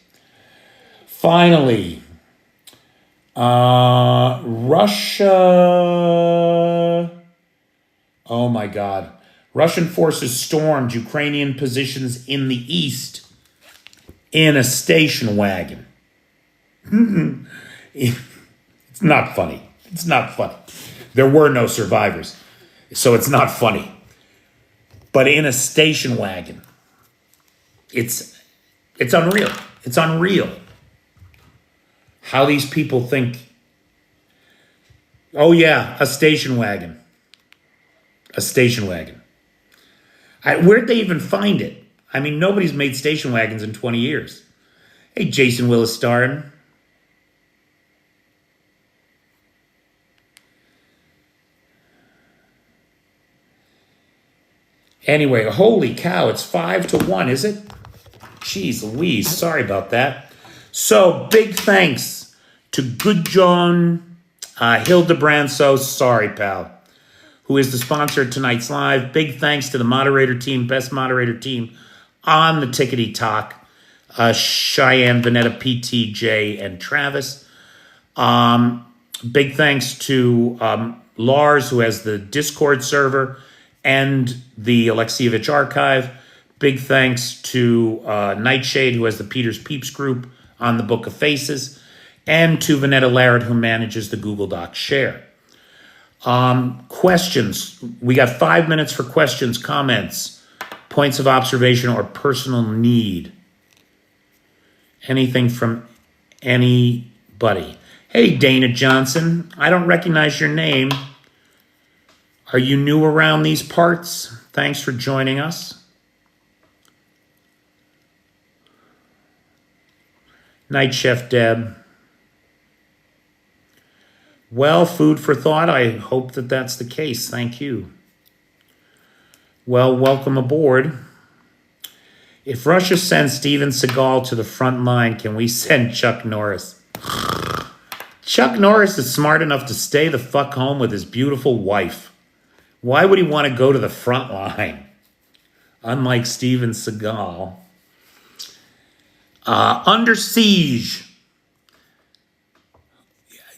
Finally, Russia. Oh my God. Russian forces stormed Ukrainian positions in the east in a station wagon. It's not funny. It's not funny. There were no survivors, so it's not funny. But in a station wagon, it's unreal. It's unreal how these people think, oh yeah, a station wagon. A station wagon. Where'd they even find it? I mean, nobody's made station wagons in 20 years. Hey, Jason Willis starring. Anyway, holy cow, it's 5-1, is it? Jeez Louise, sorry about that. So, big thanks to Gudjon Hildebrand, so sorry, pal, who is the sponsor of tonight's live. Big thanks to the moderator team, best moderator team on the Tickety Talk, Cheyenne, Vanetta, PTJ, and Travis. Big thanks to Lars, who has the Discord server and the Alexievich archive. Big thanks to Nightshade, who has the Peter's Peeps group on the Book of Faces, and to Vanetta Larrett, who manages the Google Docs share. Questions. We got 5 minutes for questions, comments, points of observation, or personal need. Anything from anybody. Hey, Dana Johnson. I don't recognize your name. Are you new around these parts? Thanks for joining us. Night Chef Deb. Well, food for thought. I hope that that's the case. Thank you. Well, welcome aboard. If Russia sends Steven Seagal to the front line, can we send Chuck Norris? Chuck Norris is smart enough to stay the fuck home with his beautiful wife. Why would he want to go to the front line? Unlike Steven Seagal. Under Siege.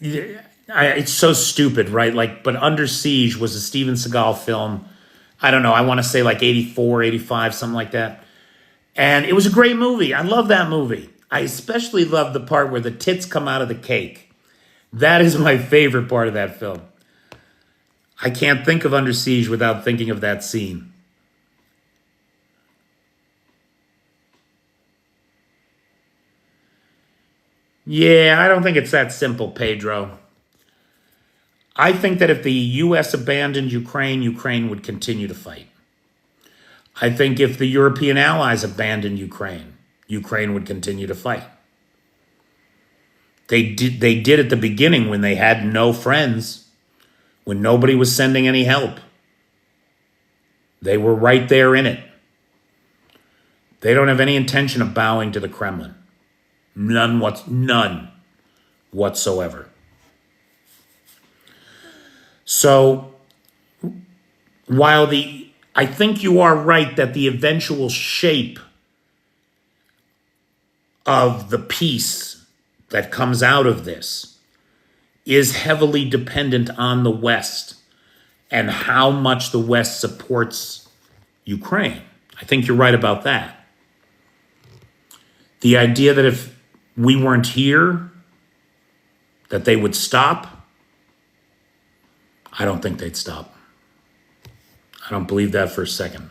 It's so stupid, right? But Under Siege was a Steven Seagal film. I don't know. I want to say 84, 85, something like that. And it was a great movie. I love that movie. I especially love the part where the tits come out of the cake. That is my favorite part of that film. I can't think of Under Siege without thinking of that scene. Yeah, I don't think it's that simple, Pedro. I think that if the U.S. abandoned Ukraine, Ukraine would continue to fight. I think if the European allies abandoned Ukraine, Ukraine would continue to fight. They did at the beginning when they had no friends, when nobody was sending any help. They were right there in it. They don't have any intention of bowing to the Kremlin. None whatsoever. So, while I think you are right that the eventual shape of the peace that comes out of this is heavily dependent on the West and how much the West supports Ukraine. I think you're right about that. The idea that if we weren't here, that they would stop, I don't think they'd stop. I don't believe that for a second.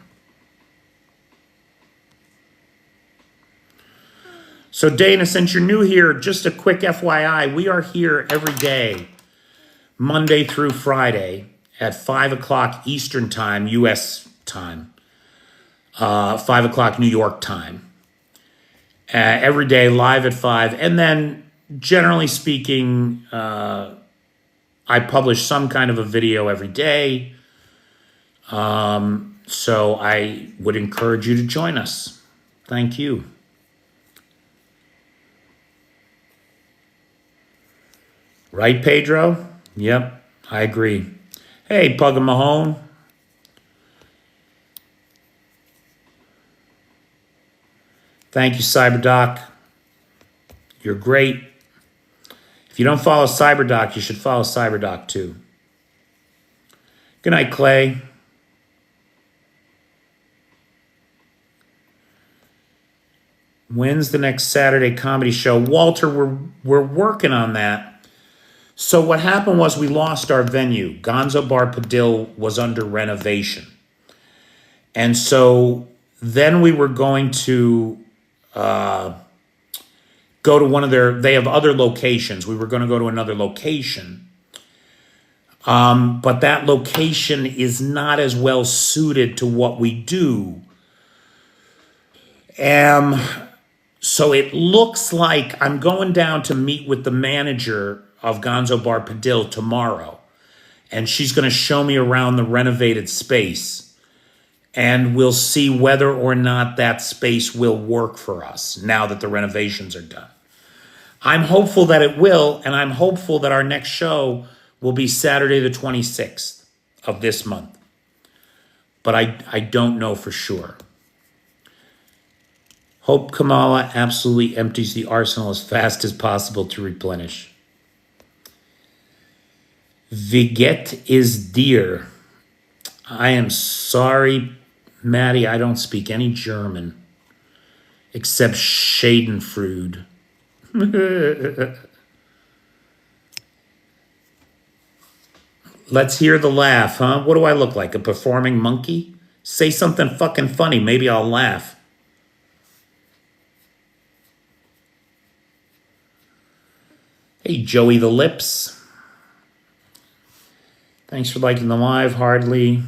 So Dana, since you're new here, just a quick FYI, we are here every day, Monday through Friday at 5 o'clock Eastern time, U.S. time, 5 o'clock New York time. Every day live at 5. And then generally speaking, I publish some kind of a video every day. So I would encourage you to join us. Thank you. Right, Pedro? Yep, I agree. Hey, Pug and Mahone. Thank you, CyberDoc. You're great. If you don't follow CyberDoc, you should follow CyberDoc too. Good night, Clay. When's the next Saturday comedy show? Walter, we're working on that. So what happened was we lost our venue. Gonzo Bar Padil was under renovation. And so then we were going to go to one of they have other locations. We were going to go to another location. But that location is not as well suited to what we do. So it looks like I'm going down to meet with the manager of Gonzo Bar Padil tomorrow. And she's going to show me around the renovated space. And we'll see whether or not that space will work for us now that the renovations are done. I'm hopeful that it will, and I'm hopeful that our next show will be Saturday the 26th of this month. But I don't know for sure. Hope Kamala absolutely empties the arsenal as fast as possible to replenish. Viget is dear. I am sorry, Maddie, I don't speak any German except Schadenfreude. Let's hear the laugh, huh? What do I look like, a performing monkey? Say something fucking funny, maybe I'll laugh. Hey, Joey the Lips. Thanks for liking the live, Hardly.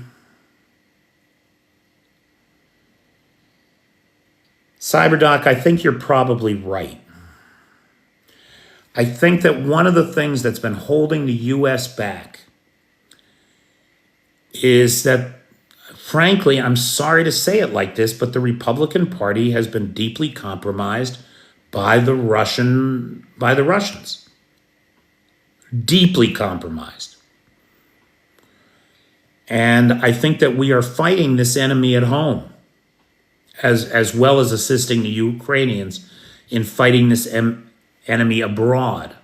Cyberdoc, I think you're probably right. I think that one of the things that's been holding the U.S. back is that, frankly, I'm sorry to say it like this, but the Republican Party has been deeply compromised by the Russians. Deeply compromised. And I think that we are fighting this enemy at home, as well as assisting the Ukrainians in fighting this enemy abroad.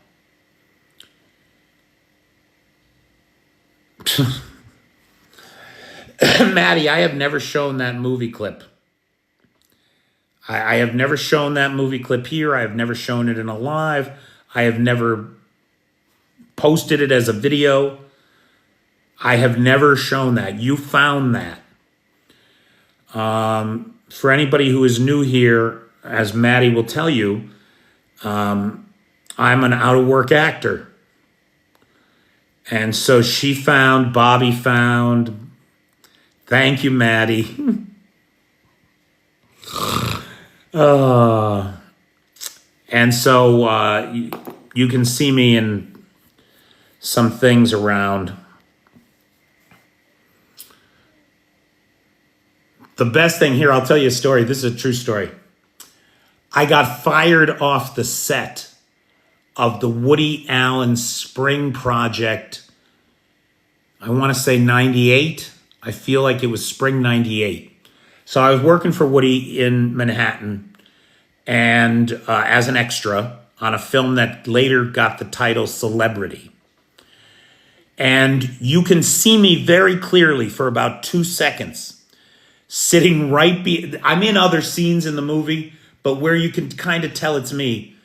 Maddie, I have never shown that movie clip. I have never shown that movie clip here. I have never shown it in a live. I have never posted it as a video. I have never shown that. You found that. For anybody who is new here, as Maddie will tell you, I'm an out-of-work actor. And so Bobby found. Thank you, Maddie. And so you can see me in some things around. The best thing here, I'll tell you a story. This is a true story. I got fired off the set of the Woody Allen Spring Project. I want to say 98. I feel like it was spring 98. So I was working for Woody in Manhattan and as an extra on a film that later got the title Celebrity. And you can see me very clearly for about 2 seconds sitting I'm in other scenes in the movie, but where you can kind of tell it's me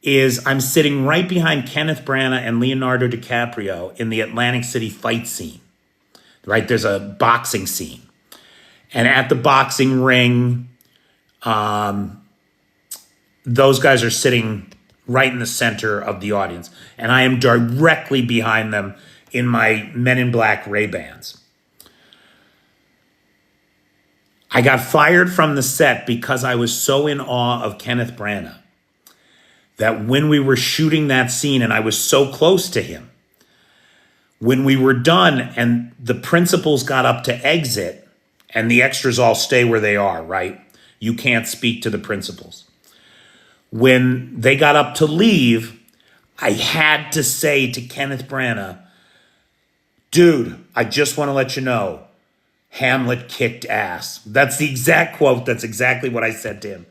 is I'm sitting right behind Kenneth Branagh and Leonardo DiCaprio in the Atlantic City fight scene, right? There's a boxing scene. And at the boxing ring, those guys are sitting right in the center of the audience. And I am directly behind them in my Men in Black Ray-Bans. I got fired from the set because I was so in awe of Kenneth Branagh that when we were shooting that scene and I was so close to him, when we were done and the principals got up to exit and the extras all stay where they are, right? You can't speak to the principals. When they got up to leave, I had to say to Kenneth Branagh, dude, I just want to let you know, Hamlet kicked ass. That's the exact quote. That's exactly what I said to him.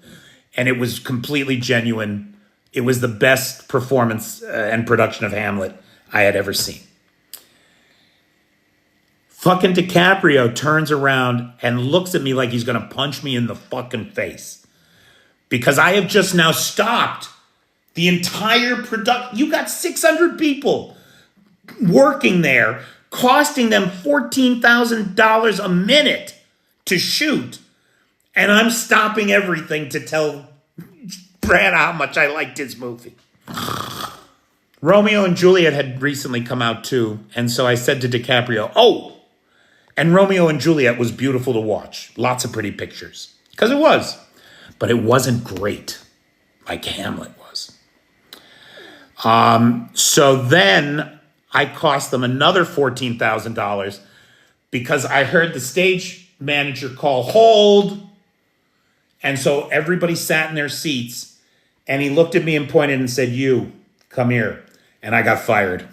And it was completely genuine. It was the best performance and production of Hamlet I had ever seen. Fucking DiCaprio turns around and looks at me like he's going to punch me in the fucking face. Because I have just now stopped the entire production. You got 600 people working there, costing them $14,000 a minute to shoot. And I'm stopping everything to tell Brad how much I liked his movie. Romeo and Juliet had recently come out too. And so I said to DiCaprio, oh, and Romeo and Juliet was beautiful to watch. Lots of pretty pictures. Because it was. But it wasn't great like Hamlet was. So then I cost them another $14,000 because I heard the stage manager call hold. And so everybody sat in their seats and he looked at me and pointed and said, you, come here. And I got fired.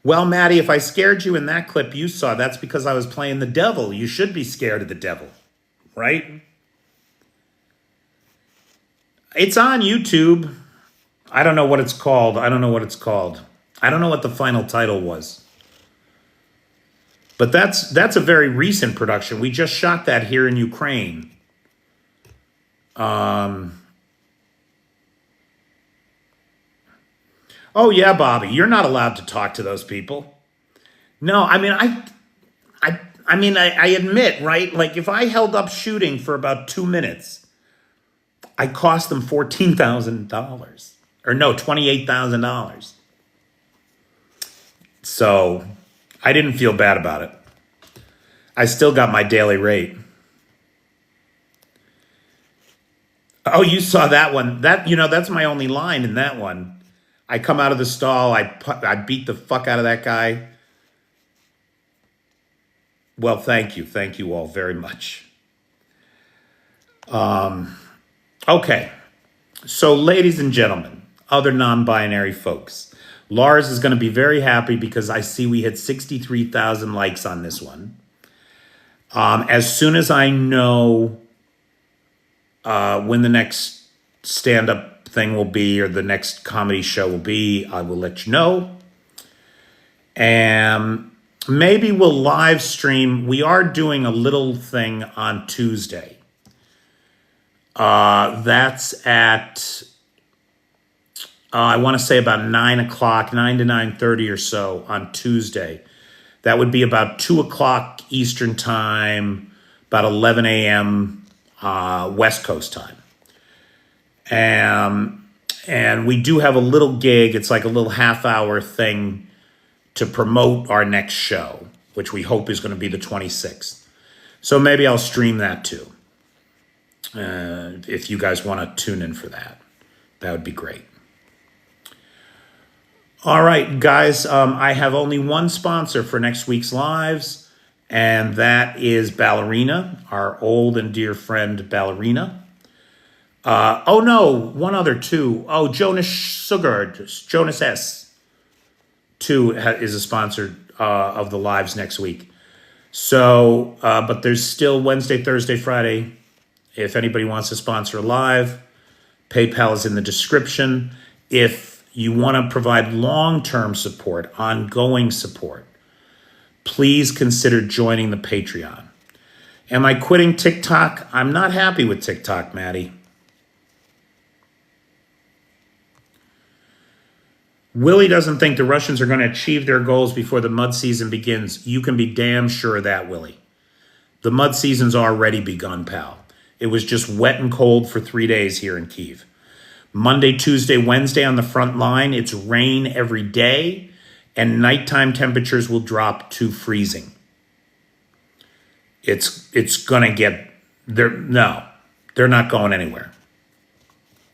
Well, Maddie, if I scared you in that clip you saw, that's because I was playing the devil. You should be scared of the devil. right? It's on YouTube. I don't know what it's called. I don't know what it's called. I don't know what the final title was. But that's a very recent production. We just shot that here in Ukraine. Oh yeah, Bobby, you're not allowed to talk to those people. No, I mean I admit, right? Like if I held up shooting for about 2 minutes, I cost them $14,000 or no, $28,000. So I didn't feel bad about it. I still got my daily rate. Oh, you saw that one. That's my only line in that one. I come out of the stall. I beat the fuck out of that guy. Well, thank you. Thank you all very much. Okay. So, ladies and gentlemen, other non-binary folks, Lars is going to be very happy because I see we hit 63,000 likes on this one. As soon as I know when the next stand-up thing will be or the next comedy show will be, I will let you know. And maybe we'll live stream. We are doing a little thing on Tuesday. That's at, I want to say about 9 o'clock, 9 to 9:30 or so on Tuesday. That would be about 2 o'clock Eastern time, about 11 a.m. West Coast time. And we do have a little gig. It's like a little half-hour thing to promote our next show, which we hope is going to be the 26th. So maybe I'll stream that too. If you guys want to tune in for that, that would be great. All right, guys, I have only one sponsor for next week's lives, and that is Ballerina, our old and dear friend Ballerina. Oh no, one other too. Oh, Jonas Sugard, Jonas S. too is a sponsor of the lives next week. So, but there's still Wednesday, Thursday, Friday. If anybody wants to sponsor a live, PayPal is in the description. If you want to provide long-term support, ongoing support, please consider joining the Patreon. Am I quitting TikTok? I'm not happy with TikTok, Maddie. Willie doesn't think the Russians are going to achieve their goals before the mud season begins. You can be damn sure of that, Willie. The mud season's already begun, pal. It was just wet and cold for 3 days here in Kyiv. Monday, Tuesday, Wednesday on the front line, it's rain every day, and nighttime temperatures will drop to freezing. It's going to get there. No, they're not going anywhere.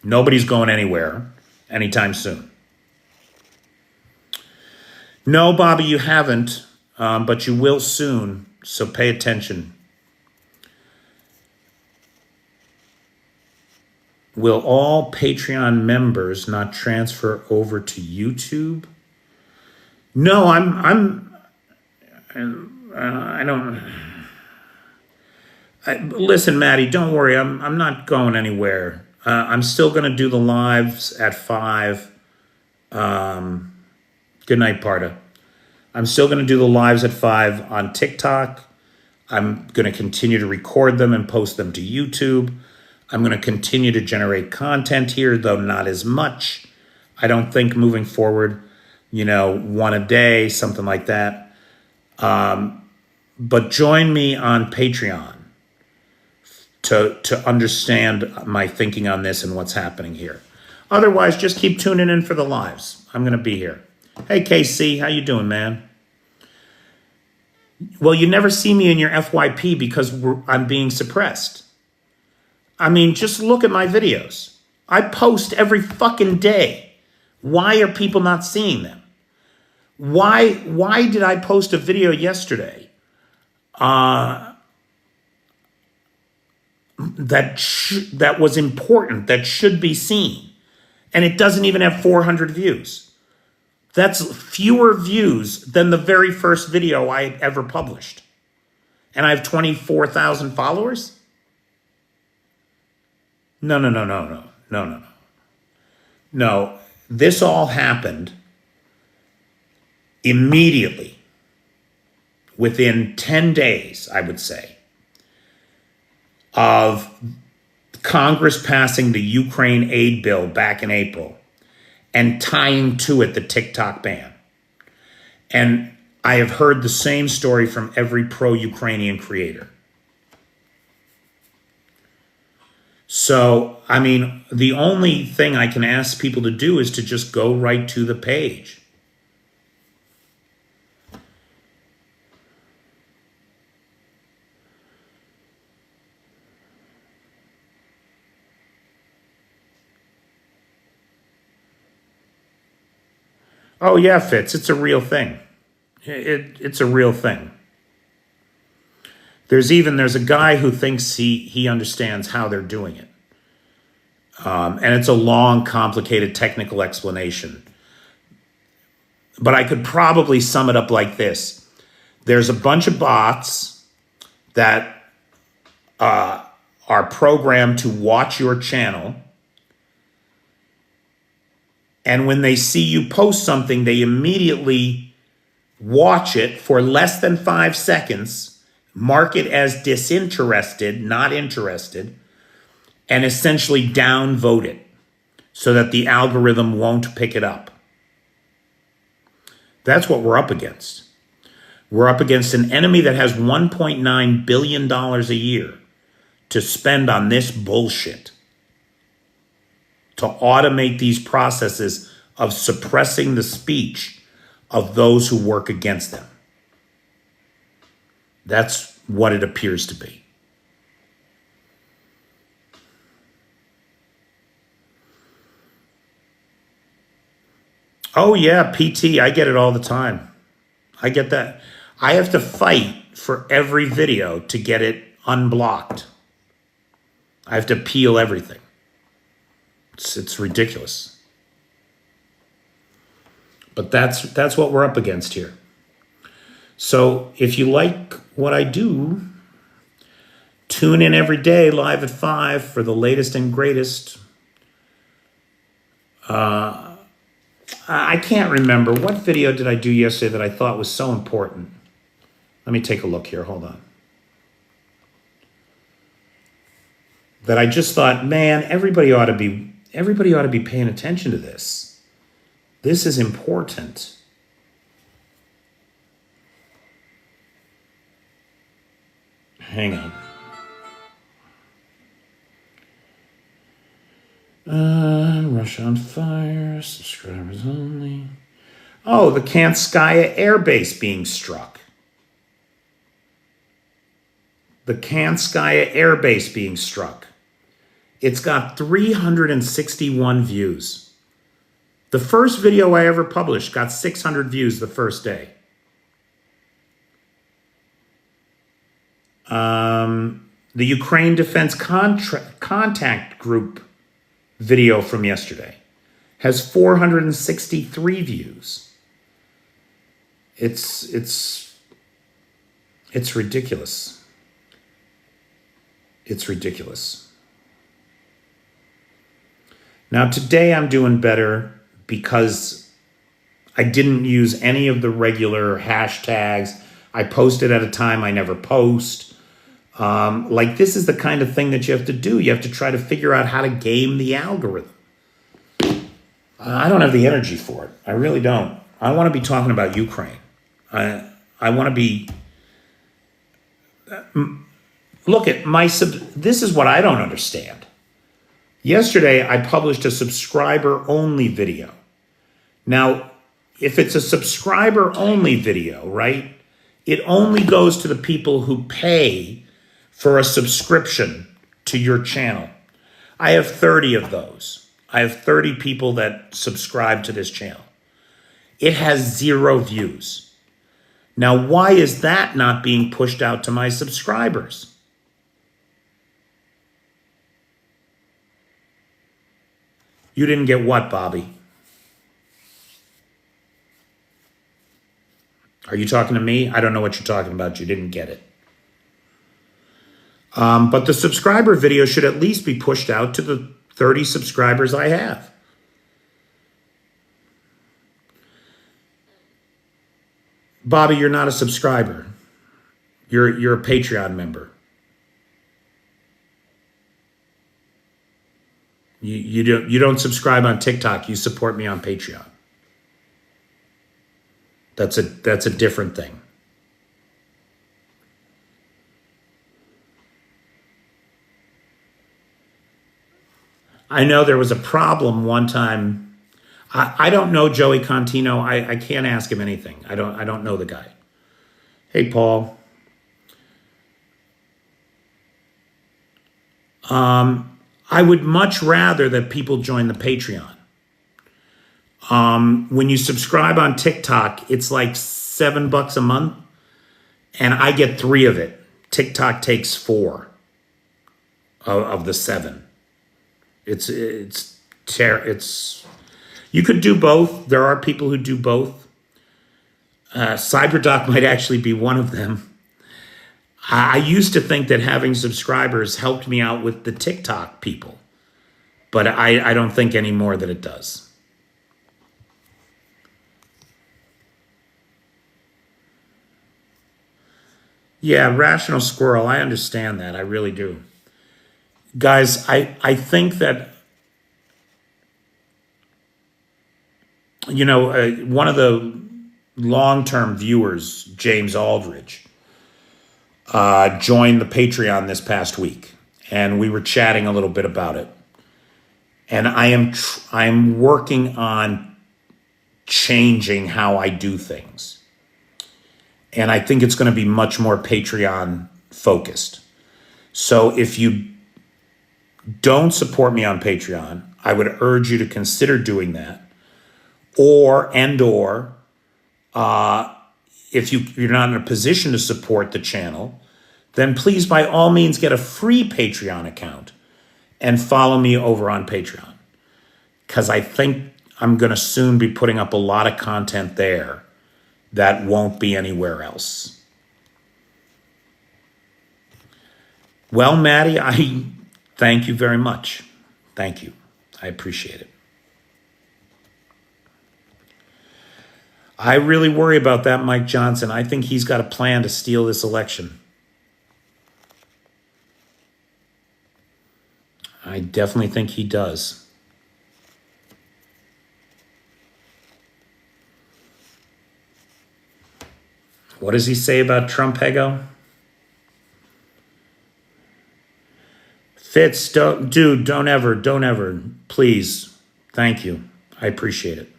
Nobody's going anywhere anytime soon. No, Bobby, you haven't, but you will soon, so pay attention. Will all Patreon members not transfer over to YouTube? No, listen, Maddie, don't worry. I'm not going anywhere. I'm still going to do the lives at 5. Good night, Parda. I'm still going to do the lives at 5 on TikTok. I'm going to continue to record them and post them to YouTube. I'm going to continue to generate content here, though not as much. I don't think moving forward, one a day, something like that. But join me on Patreon to understand my thinking on this and what's happening here. Otherwise, just keep tuning in for the lives. I'm going to be here. Hey, KC, how you doing, man? Well, you never see me in your FYP because I'm being suppressed. I mean, just look at my videos. I post every fucking day. Why are people not seeing them? Why did I post a video yesterday that was important, that should be seen, and it doesn't even have 400 views? That's fewer views than the very first video I ever published. And I have 24,000 followers? No, no, no, no, no, no, no, no. No, this all happened immediately, within 10 days, I would say, of Congress passing the Ukraine aid bill back in April and tying to it the TikTok ban. And I have heard the same story from every pro-Ukrainian creator. So, I mean, the only thing I can ask people to do is to just go right to the page. Oh yeah, Fitz, it's a real thing. It's a real thing. There's a guy who thinks he understands how they're doing it. And it's a long, complicated technical explanation. But I could probably sum it up like this. There's a bunch of bots that are programmed to watch your channel. And when they see you post something, they immediately watch it for less than 5 seconds, mark it as disinterested, not interested, and essentially downvote it so that the algorithm won't pick it up. That's what we're up against. We're up against an enemy that has $1.9 billion a year to spend on this bullshit, to automate these processes of suppressing the speech of those who work against them. That's what it appears to be. Oh yeah, PT, I get it all the time. I get that. I have to fight for every video to get it unblocked. I have to peel everything. It's ridiculous. But that's what we're up against here. So if you like what I do, tune in every day live at 5 for the latest and greatest. I can't remember. What video did I do yesterday that I thought was so important? Let me take a look here. Hold on. That I just thought, man, everybody ought to be paying attention to this. This is important. Hang on. Russia on fire, subscribers only. Oh, the Kanskaya Air Base being struck. The Kanskaya Air Base being struck. It's got 361 views. The first video I ever published got 600 views the first day. The Ukraine Defense Contact Group video from yesterday has 463 views. It's ridiculous. It's ridiculous. Now today I'm doing better because I didn't use any of the regular hashtags. I posted at a time I never post. Like this is the kind of thing that you have to do. You have to try to figure out how to game the algorithm. I don't have the energy for it. I really don't. I want to be talking about Ukraine. I want to be... Look at this is what I don't understand. Yesterday, I published a subscriber-only video. Now, if it's a subscriber-only video, right, it only goes to the people who pay for a subscription to your channel. I have 30 of those. I have 30 people that subscribe to this channel. It has 0 views. Now, why is that not being pushed out to my subscribers? You didn't get what, Bobby? Are you talking to me? I don't know what you're talking about. You didn't get it. But the subscriber video should at least be pushed out to the 30 subscribers I have. Bobby, you're not a subscriber. You're a Patreon member. You don't subscribe on TikTok. You support me on Patreon. That's a different thing. I know there was a problem one time. I don't know Joey Contino. I can't ask him anything. I don't know the guy. Hey, Paul. I would much rather that people join the Patreon. When you subscribe on TikTok, it's like $7 a month, and I get 3 of it. TikTok takes 4 of the 7. It's you could do both. There are people who do both. Cyberdoc might actually be one of them. I used to think that having subscribers helped me out with the TikTok people, but I don't think anymore that it does. Yeah, Rational Squirrel, I understand that. I really do. Guys, I think that, one of the long-term viewers, James Aldridge, joined the Patreon this past week, and we were chatting a little bit about it. And I'm working on changing how I do things. And I think it's going to be much more Patreon focused. So if you don't support me on Patreon, I would urge you to consider doing that. Or if you're not in a position to support the channel, then please, by all means, get a free Patreon account and follow me over on Patreon. Because I think I'm going to soon be putting up a lot of content there that won't be anywhere else. Well, Maddie, I thank you very much. Thank you. I appreciate it. I really worry about that Mike Johnson. I think he's got a plan to steal this election. I definitely think he does. What does he say about Trump, Hego? Fitz, don't ever. Please. Thank you. I appreciate it.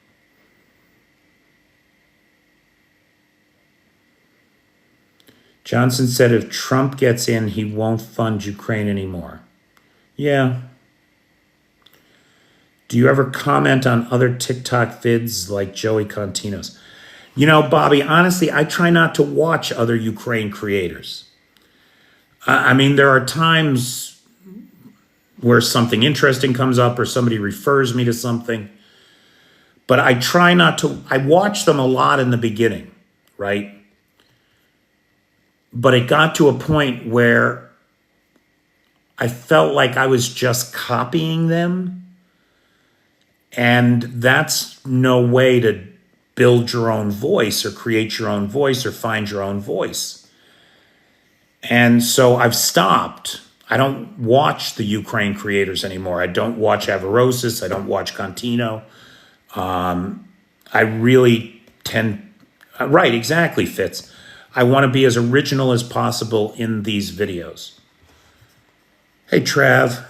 Johnson said if Trump gets in, he won't fund Ukraine anymore. Yeah. Do you ever comment on other TikTok vids like Joey Contino's? Bobby, honestly, I try not to watch other Ukraine creators. I mean, there are times where something interesting comes up or somebody refers me to something, but I try not to. I watched them a lot in the beginning, right? But it got to a point where I felt like I was just copying them, and that's no way to build your own voice or create your own voice or find your own voice. And so I've stopped. I don't watch the Ukraine creators anymore. I don't watch Avarosis. I don't watch Contino. I really tend... Right, exactly, Fitz. I want to be as original as possible in these videos. Hey, Trav.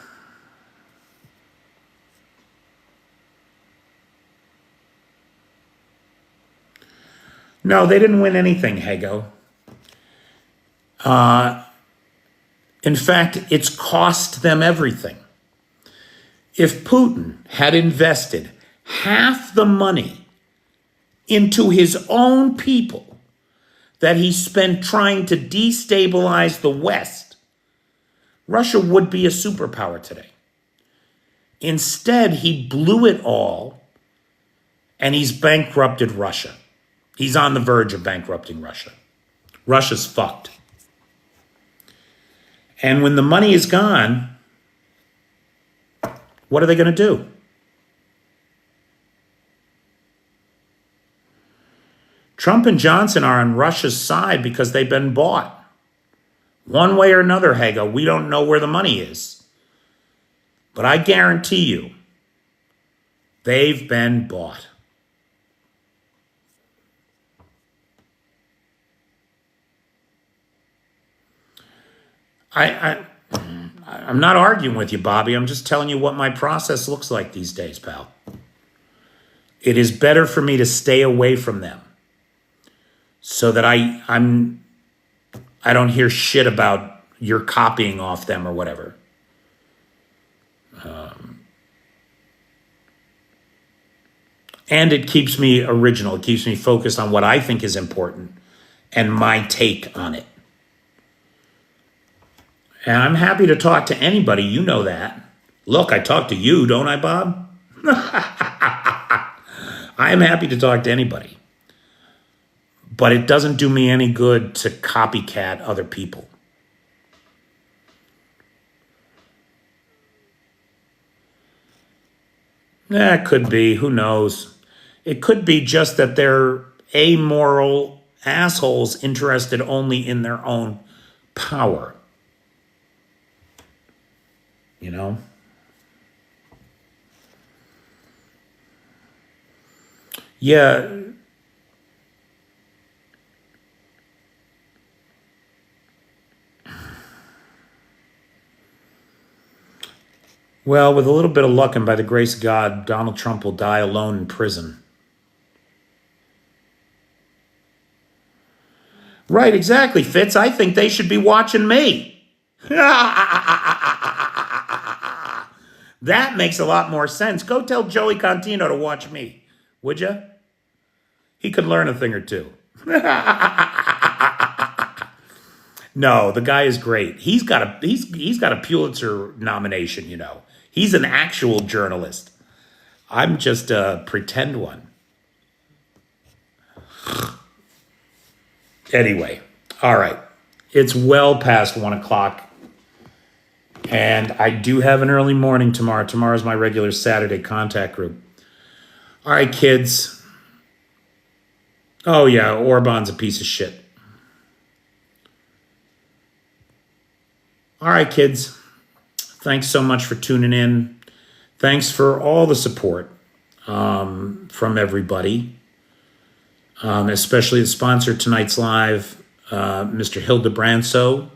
No, they didn't win anything, Hego. In fact, it's cost them everything. If Putin had invested half the money into his own people that he spent trying to destabilize the West, Russia would be a superpower today. Instead, he blew it all, and he's bankrupted Russia. He's on the verge of bankrupting Russia. Russia's fucked. And when the money is gone, what are they going to do? Trump and Johnson are on Russia's side because they've been bought. One way or another, Haga, we don't know where the money is. But I guarantee you, they've been bought. I'm not arguing with you, Bobby. I'm just telling you what my process looks like these days, pal. It is better for me to stay away from them so that I don't hear shit about you're copying off them or whatever. And it keeps me original. It keeps me focused on what I think is important and my take on it. And I'm happy to talk to anybody. You know that. Look, I talk to you, don't I, Bob? I am happy to talk to anybody. But it doesn't do me any good to copycat other people. It could be. Who knows? It could be just that they're amoral assholes interested only in their own power. You know? Yeah. Well, with a little bit of luck and by the grace of God, Donald Trump will die alone in prison. Right, exactly, Fitz. I think they should be watching me. That makes a lot more sense. Go tell Joey Contino to watch me, would you? He could learn a thing or two. No, the guy is great. He's got a Pulitzer nomination, you know. He's an actual journalist. I'm just a pretend one. Anyway, all right. It's well past 1 o'clock. And I do have an early morning tomorrow. Tomorrow's my regular Saturday contact group. All right, kids. Oh, yeah, Orban's a piece of shit. All right, kids. Thanks so much for tuning in. Thanks for all the support from everybody, especially the sponsor of tonight's live, Mr. Hildebranso.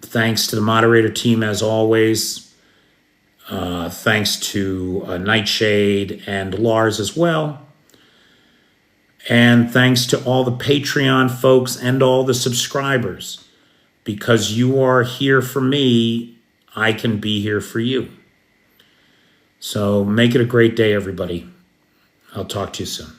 Thanks to the moderator team, as always. Thanks to Nightshade and Lars as well. And thanks to all the Patreon folks and all the subscribers. Because you are here for me, I can be here for you. So make it a great day, everybody. I'll talk to you soon.